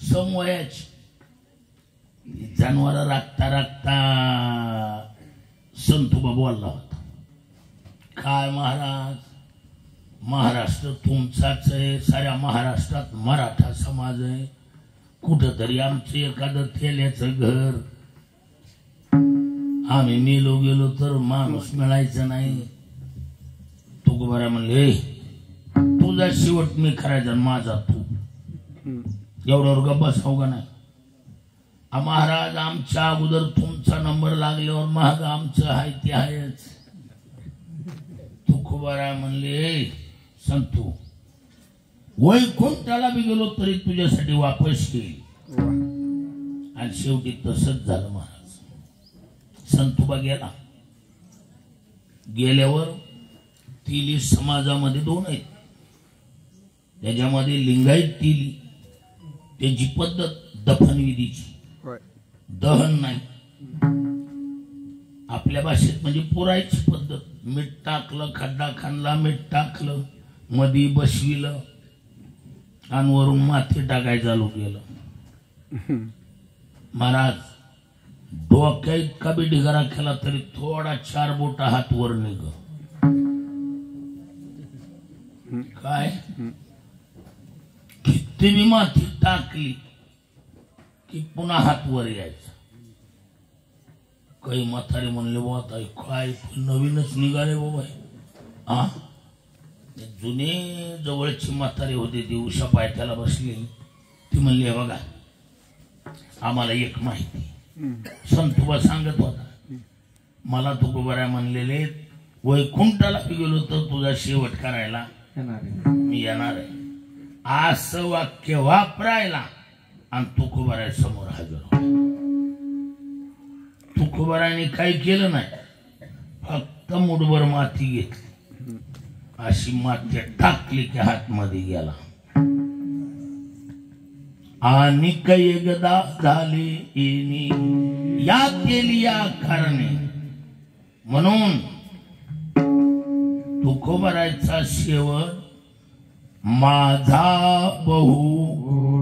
समवयाची. जनावर राखता राखता संतोबा बोलला होता काय महाराज महाराष्ट्र तुमचाच आहे साऱ्या महाराष्ट्रात मराठा समाज आहे कुठंतरी आमचं एखादं थेल्याचं घर आम्ही मेलो गेलो तर माणूस मिळायचं नाही. तुकोबारा म्हणले तुझा शेवट मी करायचा माझा तू एवढ्यावर गप्प बसाव का नाही. महाराज आमच्या अगोदर तुमचा नंबर लागल्यावर महाग आमचं आहे ते आहेच. तुकोबारा म्हणले संतू वैकुंठाला बी गेलो तरी तुझ्यासाठी वापस येईल. आणि शेवटी तसंच झालं महाराज. संतोबा गेला. गेल्यावर तिली समाजामध्ये दोन आहेत. त्याच्यामध्ये लिंगायत तिली त्यांची पद्धत दफनविधीची दहन नाही आपल्या भाषेत म्हणजे पुरायची पद्धत. मीठ टाकलं खड्डा खाणला मीठ टाकलं मधी बसविलं आणि वरून माती टाकायचं चालू केलं. महाराज डोक्या इतका बी ढिगारा केला तरी थोडा 4 बोटा हात वर निघ. काय किती बी माती टाकली की पुन्हा हात वर यायचा. काही म्हातारे म्हणले बाबा काय नवीनच निघाले बाबा. हा जुने जवळची म्हातारे होते ती उषा पायथ्याला बसली. ती म्हणली बघा आम्हाला एक माहिती संतोबा सांगत होता मला तुकोबारा म्हणलेले वैकुंठाला गेलो तर तुझा शेवट करायला मी येणार आहे असं वाक्य वापरायला आणि तुकोबारा समोर हजर. तुकोबाराने काही केलं नाही फक्त मुठभर माती घेतली अशी माती टाकली की हातमध्ये गेला. आणि एकदा झाले येणे या केली या कारणे म्हणून तुकोबाराचा शेवट माझा बहु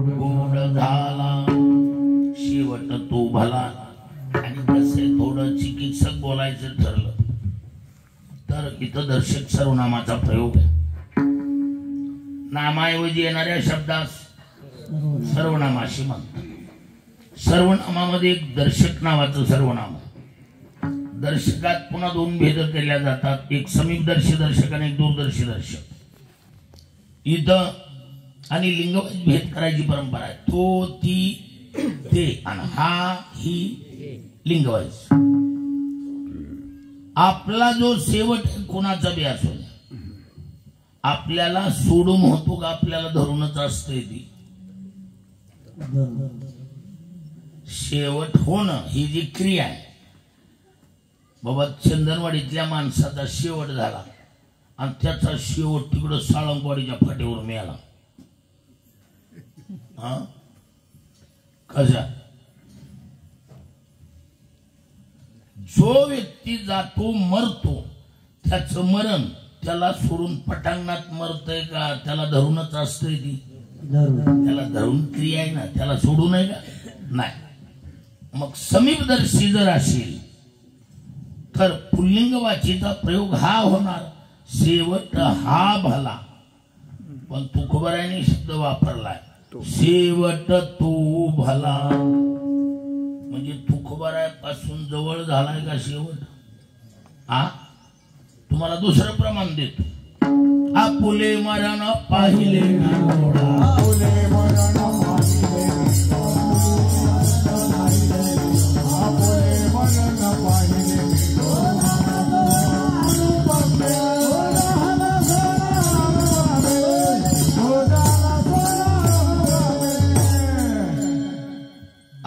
गोड झाला. शेवट तो भला. आणि तसे थोडं चिकित्सक बोलायचं ठरलं तर इथं दर्शक सर्वनामाचा प्रयोग आहे. नामाऐवजी येणाऱ्या शब्दास सर्वनामाशी म्हणतात. सर्वनामामध्ये एक दर्शक नावाचं सर्वनाम. दर्शकात पुन्हा 2 भेद केल्या जातात. एक समीपदर्शी दर्शक आणि एक दूरदर्शी दर्शक. इथं आणि लिंगवाईज भेद करायची परंपरा आहे. तो ती ते आणि हा ही लिंगवाईज. आपला जो शेवट कोणाचा बी असो आपल्याला सोडून होतो का आपल्याला धरूनच असते. ती शेवट होणं ही जी क्रिया आहे. बाबा चंदनवाडीतल्या माणसाचा शेवट झाला आणि त्याचा शेवट तिकडं साळंगवाडीच्या फाटीवर मिळाला. कशा जो व्यक्ती जातो मरतो त्याचं मरण त्याला सोडून पटांगणात मरतय का त्याला धरूनच असतंय. ती त्याला धरून क्रिया आहे ना त्याला सोडू नये का नाही. मग समीपदर्शी जर असेल तर पुल्लिंग वाचीचा प्रयोग हा होणार. शेवट हा भला. पण तुकोबाराने शब्द वापरलाय शेवट तो भला. म्हणजे तुकोबारापासून जवळ झालाय का शेवट? हा, तुम्हाला दुसरं प्रमाण देतो. आपुले मरण पाहिले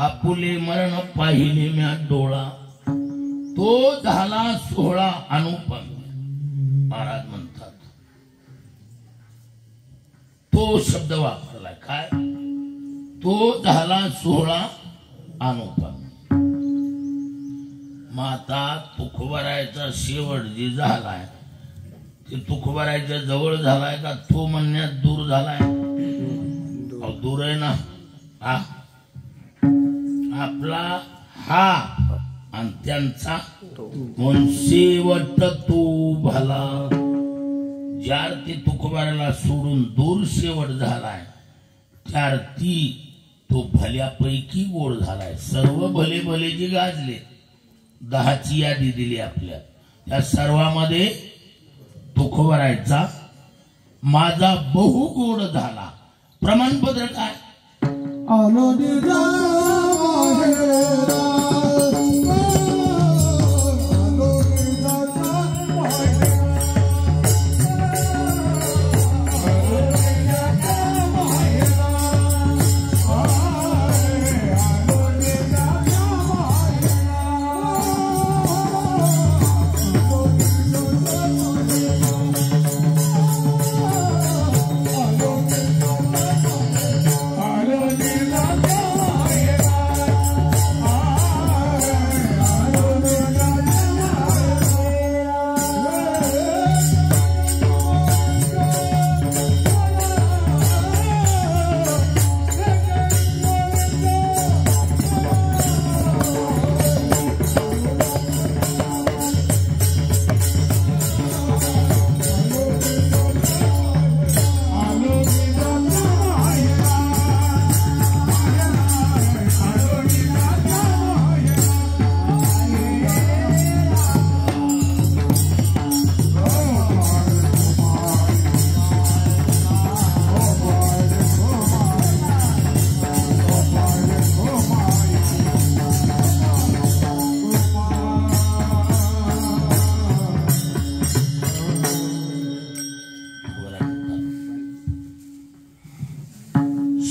आपुले मरण पाहिले म्या डोळा, तो झाला सोहळा अनुपम. महाराज म्हणतात तो शब्द वापरलाय काय? तो झाला सोहळा अनुपम. माता तुकोबारायचा शेवट जे झालाय ते तुकोबारायच्या जवळ झालाय का तो म्हणण्यात दूर झालाय? दूर आहे ना. हा आपला हा आणि त्यांचा म्हणून शेवट तो भला. ज्या अर्थी तुकोबाराला सोडून दूर शेवट झालाय त्या अर्थी तो भल्यापैकी गोड झालाय. सर्व भले भले जे गाजले 10ची यादी दिली आपल्या, त्या सर्वांमध्ये तुकोबारायचा माझा बहु गोड झाला. प्रमाणपत्र काय?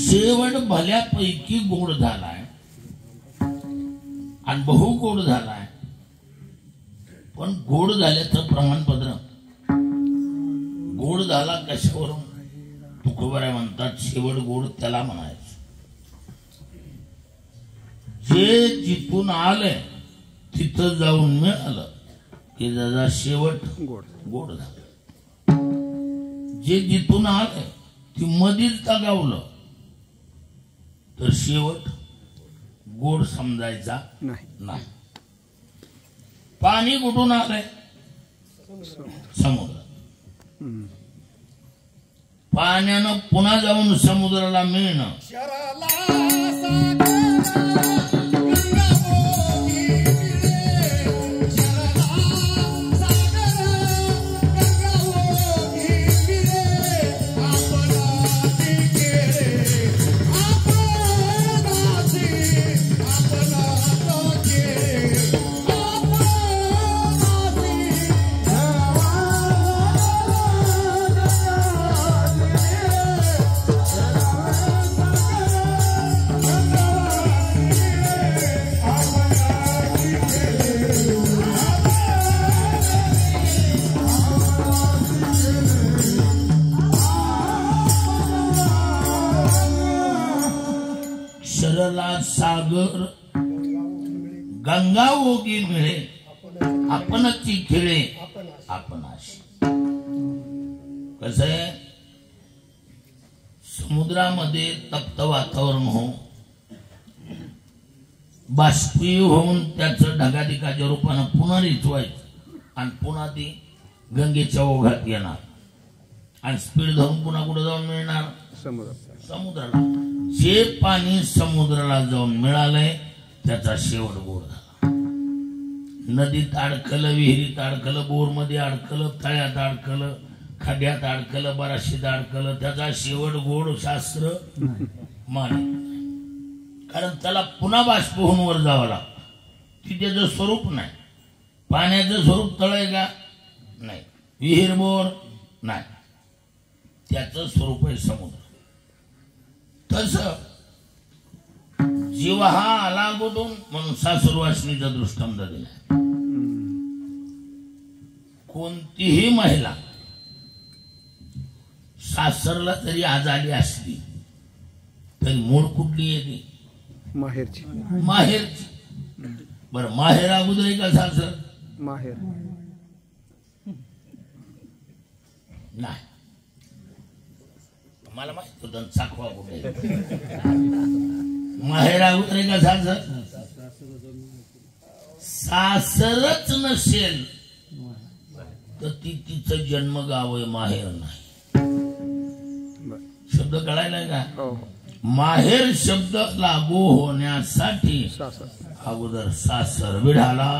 शेवट भल्यापैकी गोड झालाय आणि बहु गोड झालाय. पण गोड झाल्याचं प्रमाणपत्र गोड झाला कशावरून? तुकोबाराय म्हणतात शेवट गोड त्याला म्हणायचं जे जिथून आलंय तिथं जाऊन मिळालं की त्याचा शेवट गोड झाला. जे जिथून आलंय ती मधीच गावलं तर शेवट गोड समजायचा नाही. पाणी कुठून आलंय? समुद्र. पाण्यानं पुन्हा जाऊन समुद्राला मिळणं सागर गंगा ओगी मिळे आपणची खेळे आपणाशी. कसं आहे समुद्रामध्ये तप्त वातावरण हो बाष्पीय होऊन त्याचं ढगाधिकाच्या रूपानं पुन्हा रिचवायचं आणि पुन्हा ती गंगेच्या ओघात येणार आणि स्पीड धरून पुन्हा कुठे जाऊन मिळणार? समुद्राला. जे पाणी समुद्राला जाऊन मिळालंय त्याचा शेवट गोड झाला. नदीत अडकलं, विहिरीत अडकलं, बोरमध्ये अडकलं, तळ्यात अडकलं, खड्यात अडकलं, बराशीत अडकलं, त्याचा शेवट गोड शास्त्र माने. कारण त्याला पुन्हा बाष्प होऊन वर जावं लागतं. ती त्याचं स्वरूप नाही. पाण्याचं स्वरूप तळ आहे का? नाही. विहीर बोर नाही. त्याचं स्वरूप आहे समुद्र. तस जीव हा आला गोडून म्हणून सासुरवासिनीचा दृष्टांत दिला. कोणतीही महिला सासरला जरी आजारी असली तरी मूळ कुठली येते? माहेरची. माहेरची. बरं, माहेर अगोदर आहे का सासर? माहेर नाही. मला माहित होतं चाकवा कुठे. माहेर अगोदर आहे का सासर? सासरच नसेल तर तिचं जन्मगाव आहे, माहेर नाही. शब्द कळायला का? माहेर शब्द लागू होण्यासाठी अगोदर सासर विढाला.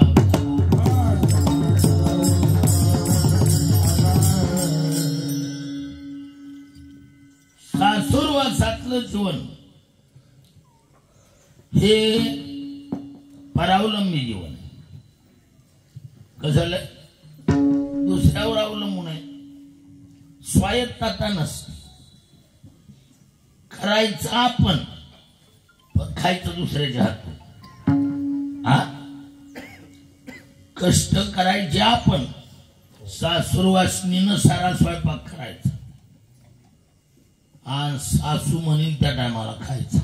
सासुरवासातलं जीवन हे परावलंबी जीवन आहे. कसं दुसऱ्यावर अवलंबून आहे. स्वायत्तता नसते. करायचं आपण पण खायचं दुसऱ्याच्या हातून. कष्ट करायचे आपण. सासुरवासनीनं सारा स्वयंपाक करायचा आणि सासू म्हणेल त्या टायमाला खायचा.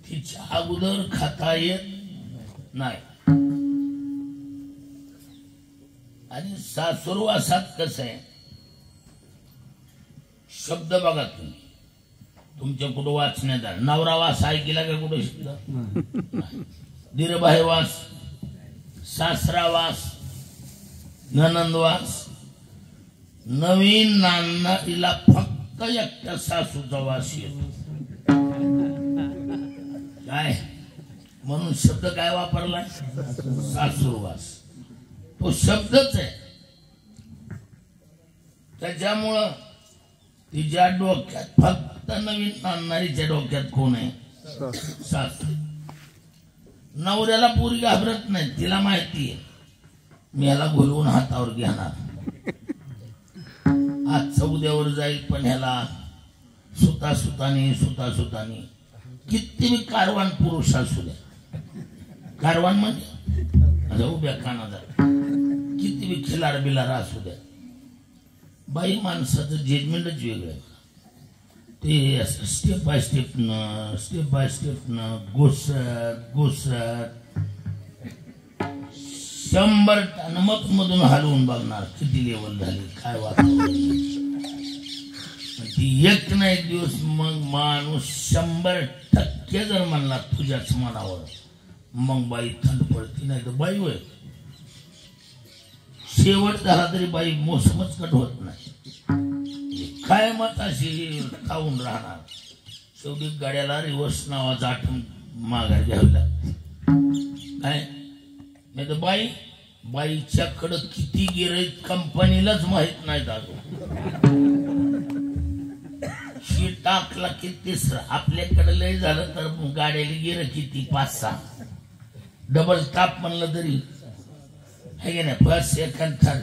तिच्या अगोदर खाता येत नाही. आणि सासुरवासात कसं आहे, शब्द बघा तुम्ही तुमच्या कुठं वाचण्यात आला. नवरावास ऐकला का कुठं शब्द? दीर्घायवास, सासरावास, ननंदवास. नवीन नांदाईला फक्त एकट्या सासूचा वास येतो. काय म्हणून शब्द काय वापरला? सासूरवास. तो शब्दच आहे. त्याच्यामुळं तिच्या डोक्यात फक्त नवीन नांदणारीच्या डोक्यात कोण आहे? सासू. नवऱ्याला पोरी घाबरत नाही. तिला माहिती आहे मी ह्याला बोलवून हातावर घेणार. आजचा उद्यावर जाईल पण ह्याला सुतानी किती कारवान पुरुष असू द्या. कारवान म्हणजे उभ्या कानाला किती बी खिलार बिलार असू द्या. बाई माणसाचं जजमेंटच वेगळं आहे. ते स्टेप बाय स्टेपनं घुसत 100 टन मधून हलवून बघणार किती लेवल झाली, काय वाटत. ती एक ना एक दिवस मग माणूस 100% जर म्हणला तुझ्याच मनावर, मग बाई थंड पडती. नाही तर बाई होय शेवट झाला तरी बाई मोसमच कट होत नाही. काय मत अशी खाऊन राहणार. शेवटी गाड्याला रिवर्स नावाचा आठवण माघार घ्यावी लागते. काय नाही तर बाईच्याकडं किती गिराईक कंपनीलाच माहित नाहीत अजून. शी टाकला की तिसरा. आपल्याकडे लय झालं तर गाड्याला गिर किती 5-6. डबल ताप म्हणलं तरी है की नाही. फर्स्ट सेकंड थर्ड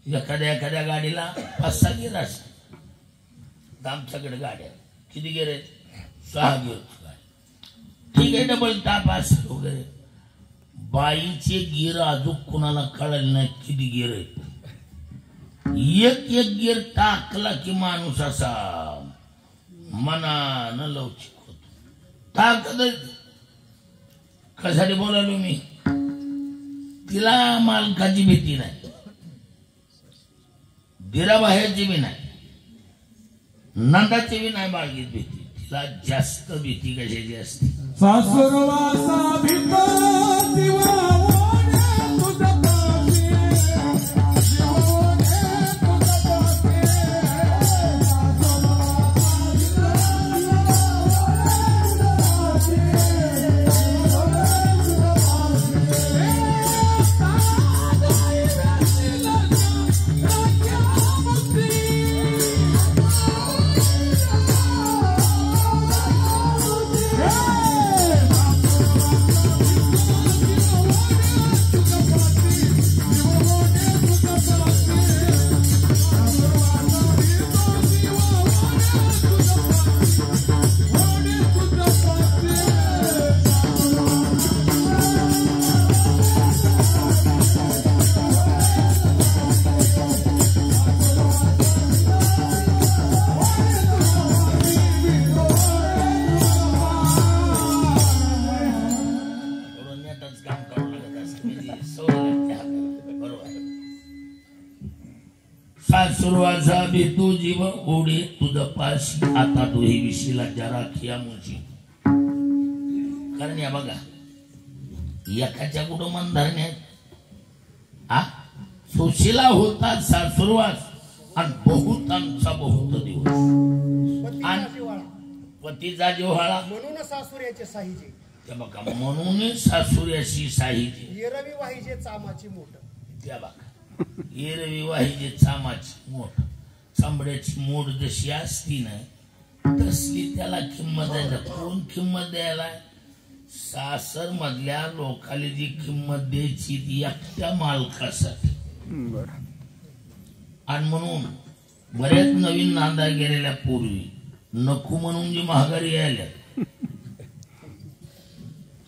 एखाद्या गाडीला 5-6 गिर असतात. आमच्याकडे गाड्या किती गिर आहेत? 6 गिर गाडी. ठीक आहे डबल ताप असत वगैरे. बाईचे गिर अजून कुणाला कळलं नाही किती गिर आहेत. एक गिर टाकला की माणूस असा मनानं लवचिक होतो. ताकद कशासाठी बोलालो मी? तिला मालकाची भीती नाही, गिराबाहेरची बी नाही, नंदाची बी नाही बाळगीत भीती. तिला जास्त भीती कशाची असते? सासुरवासा भीतर दिवा सासुरवासा भेटू जीव ओढे तुझ पाशी आता तू ही विशीला जरा खिया मुची. कारण या बघा एकाच्या कुठं मन धरण्यात हा सुशीला होता सासुरवास आणि बहुतांचा बहुत दिवस पतीचा जिव्हाळा म्हणून सासुऱ्याचे साहिजे त्या बघा म्हणून सासुऱ्याशी साहिजे एरवी वाहिजे चामाची मोठ त्या बघा एरवी वाहिजे चामाची मोठ चांबड्याची मोठ जशी असती ना तसली त्याला किंमत द्यायला. कोण किंमत द्यायला? सासर मधल्या लोकाला जी किंमत द्यायची ती एकट्या मालकासाठी. आणि म्हणून बऱ्याच नवीन नांदा गेलेल्या पूर्वी नको म्हणून जी महागारी यायला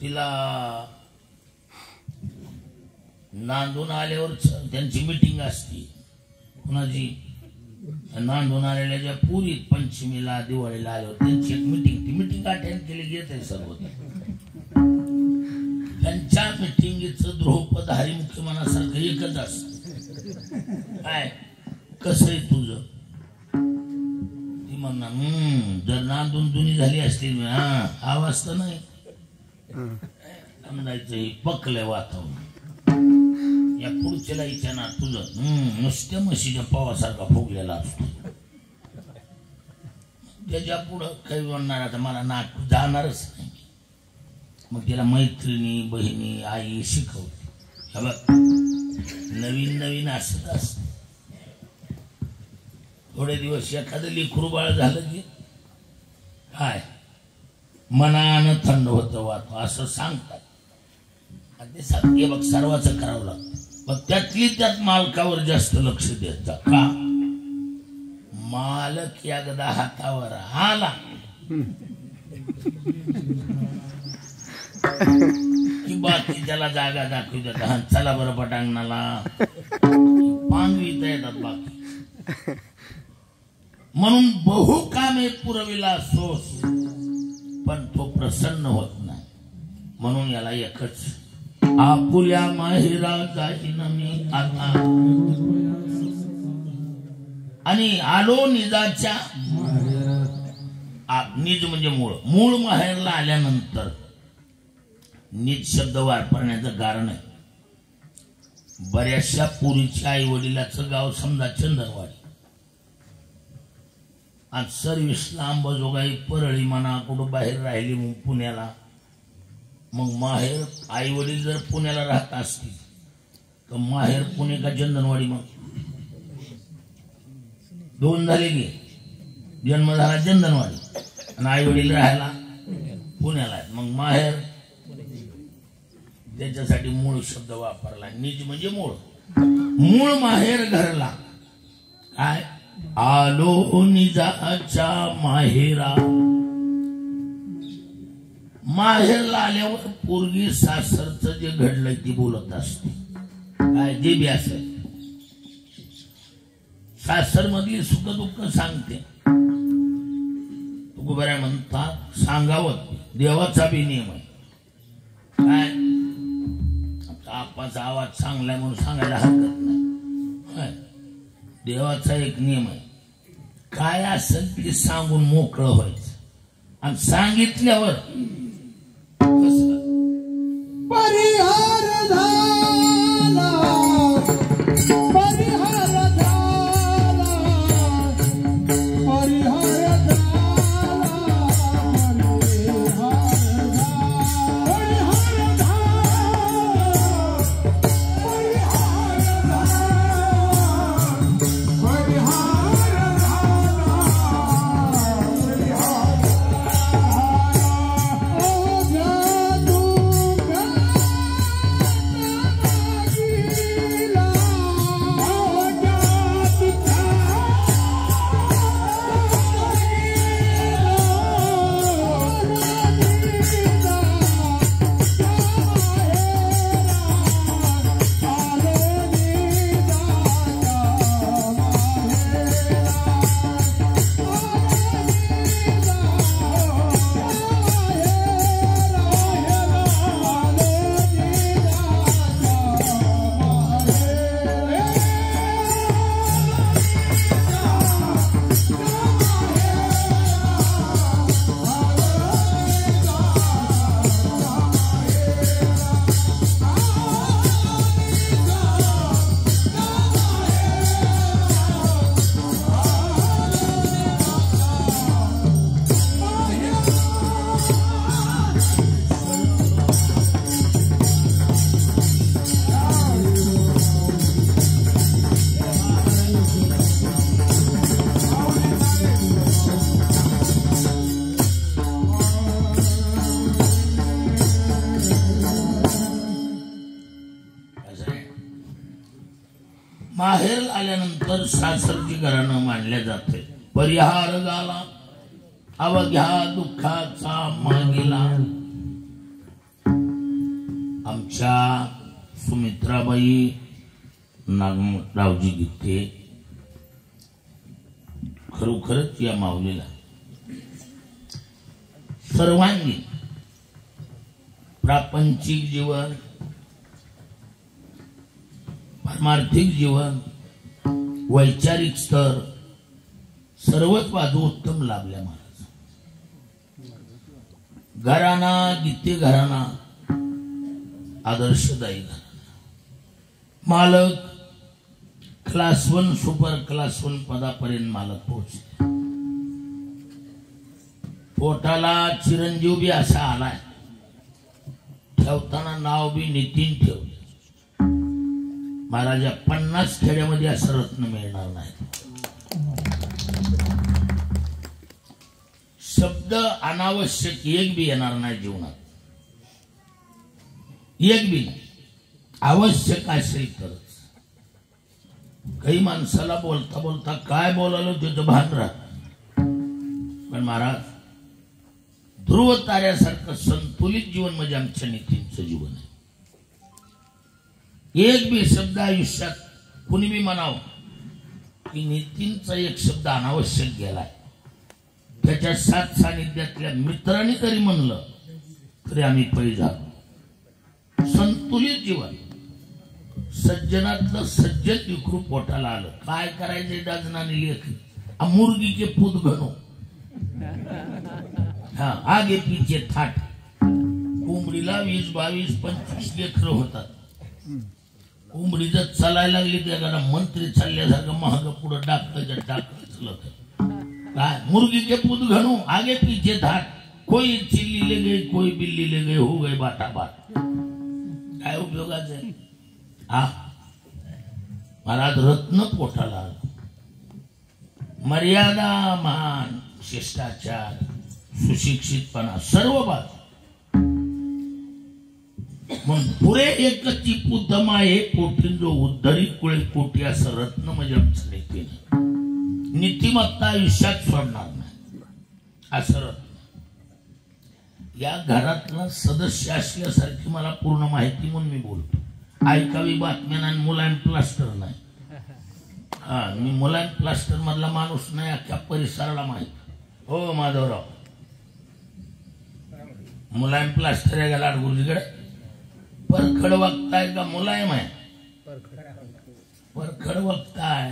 तिला नांदून आल्यावर त्यांची मिटिंग असती. कुणाची? नांदून आलेल्या ज्या पुरी पंचमीला दिवाळीला आल्यावर त्यांची एक मिटिंग ती मिटिंग अटेंड केली घेत आहे सर्व. त्यांच्या मिटिंगीचं द्रोपद हरिमुख्य मनासारखं एकच असत. काय कसं आहे तुझं? ती म्हणणार जर नांदून जुनी झाली असती हा वाजता नाही समजायचं हे पकलंय वातावरण. या पुढच्याला विचारणार तुझं नुसत्या म्हशीच्या पावासारखा फुगलेला असतो. त्याच्या पुढं काही म्हणणार आता मला नाक जाणारच नाही. मग तिला मैत्रिणी बहिणी आई शिकवते. नवीन नवीन असत असत. थोडे दिवस एखादं लेकरू बाळ झालं की काय मनानं थंड होतं वात असं सांगतात. ते सांगते बघ सर्वांचं करावं लागतं. मग त्यातली त्यात मालकावर जास्त लक्ष देत जा. का? मालक एकदा हातावर आला की बाकी त्याला जागा दाखवू देतात. चला बरं पटांगणाला पांगवीता येतात बाकी. म्हणून बहु कामे पुरविला सोस पण तो प्रसन्न होत नाही. म्हणून याला एकच आपुल्या माहेरा जाईन मी आता. आणि आलो निजाच्या निज म्हणजे मूळ. मूळ माहेरला आल्यानंतर निज शब्द वापरण्याचं कारण आहे. बऱ्याचशा पुरीच्या आई वडिलाचं गाव समजा चंदनवाडी आणि सर्विसला अंबाजोगाई परळी म्हणा कुठं बाहेर राहिली मग पुण्याला. मग माहेर आई वडील जर पुण्याला राहत असतील तर माहेर पुणे का चंदनवाडी? मग दोन झाले की जन्म झाला चंदनवाडी आणि आई वडील राहायला पुण्याला. मग माहेर त्याच्यासाठी मूळ शब्द वापरला. निज म्हणजे मूळ. मूळ माहेर घरला. काय? आलो निजाच्या माहेरा. माहेरला आल्यावर पोरगी सासरचं जे घडलंय ती बोलत असते. काय जे बी असेल सासर मधली सुख दुःख सांगते. तुकोबाराय म्हणतात सांगावं देवाचा बी नियम आहे. काय? आपाचा आवाज चांगलाय म्हणून सांगायला हरकत नाही. देवाचा एक नियम आहे. काय असेल ते सांगून मोकळं व्हायचं. आणि सांगितल्यावर परिहार झाला परिहार झाला परिहार माहेर आल्यानंतर सासरची घराणं मानल्या जाते. परिहार झाला अवघ्या दुःखाचा मागेला. आमच्या सुमित्राबाई नागरावजी गीते खरोखरच या माऊलीला सर्वांगी प्रापंचिक जीवन, पारमार्थिक जीवन, वैचारिक स्तर सर्वच बाजू उत्तम लाभल्या. महाराज घराणा गीते घराणा आदर्शदायी घराणा. मालक क्लास 1 सुपर क्लास 1 पदापर्यंत मालक पोहोचले. पोटाला चिरंजीव बी असा आलाय. ठेवताना नाव बी नितीन ठेवले. महाराजा 50 खेड्यामध्ये असं रत्न मिळणार नाही. शब्द अनावश्यक एक बी येणार नाही जीवनात. एक बी नाही. आवश्यक असेल तरच. काही माणसाला बोलता बोलता काय बोलालो त्याचं भान राहत. पण महाराज ध्रुव ताऱ्यासारखं संतुलित जीवन म्हणजे आमच्या नितीनचं जीवन आहे. एक बी शब्द आयुष्यात कुणी बी म्हणावं की नितीनचा एक शब्द अनावश्यक गेलाय, त्याच्या साथ सानिध्यातल्या मित्रांनी तरी म्हणलं तरी आम्ही पै झालो. संतुलित जीवन. सज्जनातलं सज्जन विक्रू पोटाला आलं. काय करायचे दाजनाने लेख मुर्गी के पूत घणो. हा आगे पीछे थाट. कोंबडीला 20, 22, 25 लेकरं होतात. कोंबडी जर चालायला लागली त्याला मंत्री चालल्यासारखं महाग पुढं डाकलं चलत. काय मुर्गी के पूत घणो आगे पीछे थाट. कोई चिल्ली ले गई कोई बिल्ली ले गई हो गए बाटा बाट. काय उपयोगाचं आहे. हा महाराज रत्न पोटाला आलं. मर्यादा, मान, शिष्टाचार, सुशिक्षितपणा सर्व बाजू. मग पुरे एकची पुतमा हे पोटीन जो उद्धरी कुळे पोटी असं रत्न म्हणजे आमचं नीतीनं. नीतिमत्ता आयुष्यात सोडणार नाही असं रत्न. या घरातला सदस्य असल्यासारखी मला पूर्ण माहिती म्हणून मी बोलतो. ऐकावी बातम्या आणि मुलायम प्लास्टर नाही. हा मी मुलायम प्लास्टर मधला माणूस नाही. अख्ख्या परिसराला माहिती. हो माधवराव मुलायम प्लास्टर आहे का लाडगुर्जीकडे? परखड वक्ताय का मुलायम आहे? परखड वक्ताय.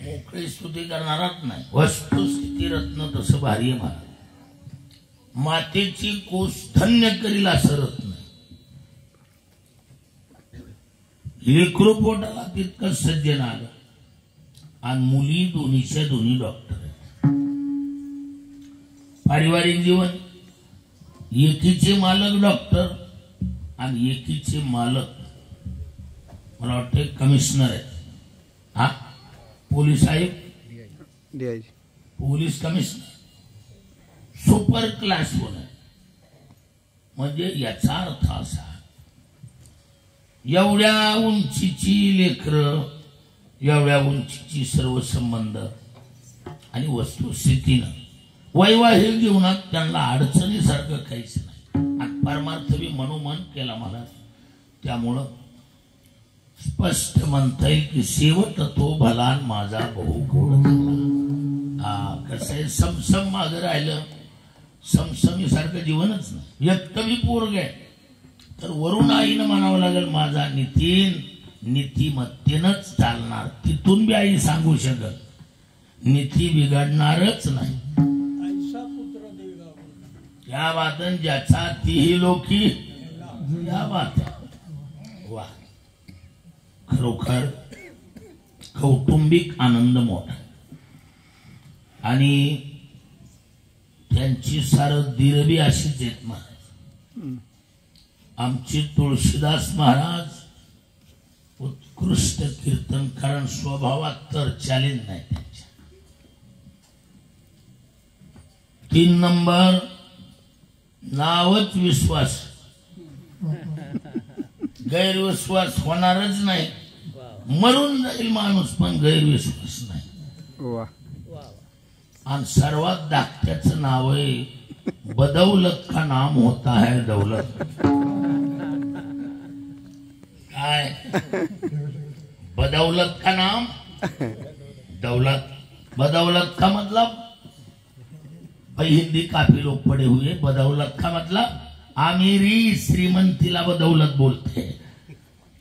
मोकळी स्तुती करणाराच नाही. वस्तुस्थिती रत्न तसं भारी आहे. मला मातेची कोस धन्य करील असं रत्न. लेकरू पोटाला तितकं सज्जन आलं. आणि मुली दोन्हीच्या दोन्ही डॉक्टर आहेत. पारिवारिक जीवन एकीचे मालक डॉक्टर आणि एकीचे मालक मला वाटतं कमिशनर आहेत. हा पोलीस आयुक्त, पोलीस कमिशनर, सुपर क्लास 1 आहे. म्हणजे याचा अर्थ असा एवढ्या उंचीची लेकरं, एवढ्या उंचीची सर्व संबंध आणि वस्तुस्थितीनं वैवाहिक जीवनात त्यांना अडचणीसारखं काहीच नाही. आणि परमार्थ बी मनोमन केला मला. त्यामुळं स्पष्ट म्हणता येईल की शेवट तो भलान माझा बहु गोड. हा कसं आहे समसम मागं राहिलं. समसमी सारखं जीवनच नाही. एक कवी पोरग आहे तर वरून आईनं म्हणावं लागेल माझा नितीन नीतिमत्तेनच चालणार. तिथून बी आई सांगू शकत नीती बिघडणारच नाही. या बातन ज्याचा तीही लोकी या बात. वा खरोखर कौटुंबिक आनंद मोठा. आणि त्यांची सारं दिरबी अशीच आहेत महाराज. आमचे तुळशीदास महाराज उत्कृष्ट कीर्तन कारण स्वभावात तर चॅलेंज नाही त्यांच्या. 3 नंबर नावच विश्वास. गैरविश्वास होणारच नाही. मरून जाईल माणूस पण गैरविश्वास नाही. वा आणि सर्वात धाकट्याचं नाव आहे बदौलत का नाम होता है दौलत. काय बदौलत का नाम दौलत. बदौलत का मतलब भाई हिंदी काफी लोग पढ़े हुए. बदौलत का मतलब आमिरी श्रीमंतीला बदौलत बोलते.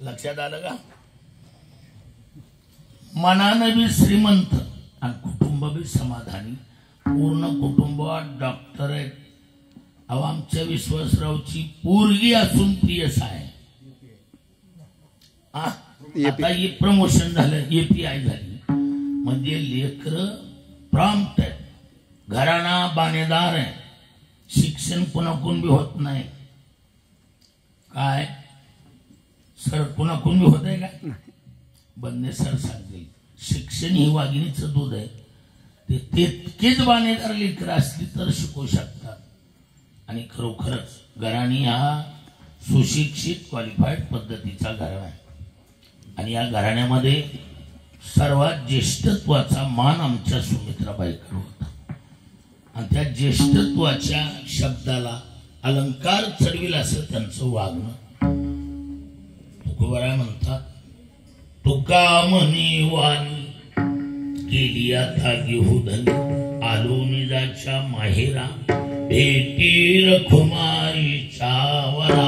लक्षात आलं का. मनानं बी श्रीमंत आणि कुटुंब बी समाधानी. पूर्ण कुटुंबात डॉक्टर आहेत. अहो आमच्या विश्वासरावची पोरगी असून पीएस आहे. आता हे प्रमोशन झालं एपीआय झाली म्हणजे लेकर प्रॉम्प्ट आहे. घराणा बाणेदार आहे. शिक्षण कोणाकडून बी होत नाही. काय सर कोणाकडून बी होत आहे का. बंदे सर सांगतील शिक्षण ही वाघिणीचं दूध आहे. ते तितकेच बाणेदार लेकर असली तर शिकवू शकतात. आणि खरोखरच घराणी हा सुशिक्षित क्वालिफाईड पद्धतीचा घराणा आहे. आणि या घराण्यामध्ये सर्वात ज्येष्ठत्वाचा मान आमच्या सुमित्राबाईकडे होता. आणि त्या ज्येष्ठत्वाच्या शब्दाला अलंकार चढविल असं त्यांचं वागणं. तुकोबाराय म्हणतात तुका म्हणी वाणी गेली आता घेऊ धनी आलो निजाच्या माहेरा भेटी रखुमारीचा वरा.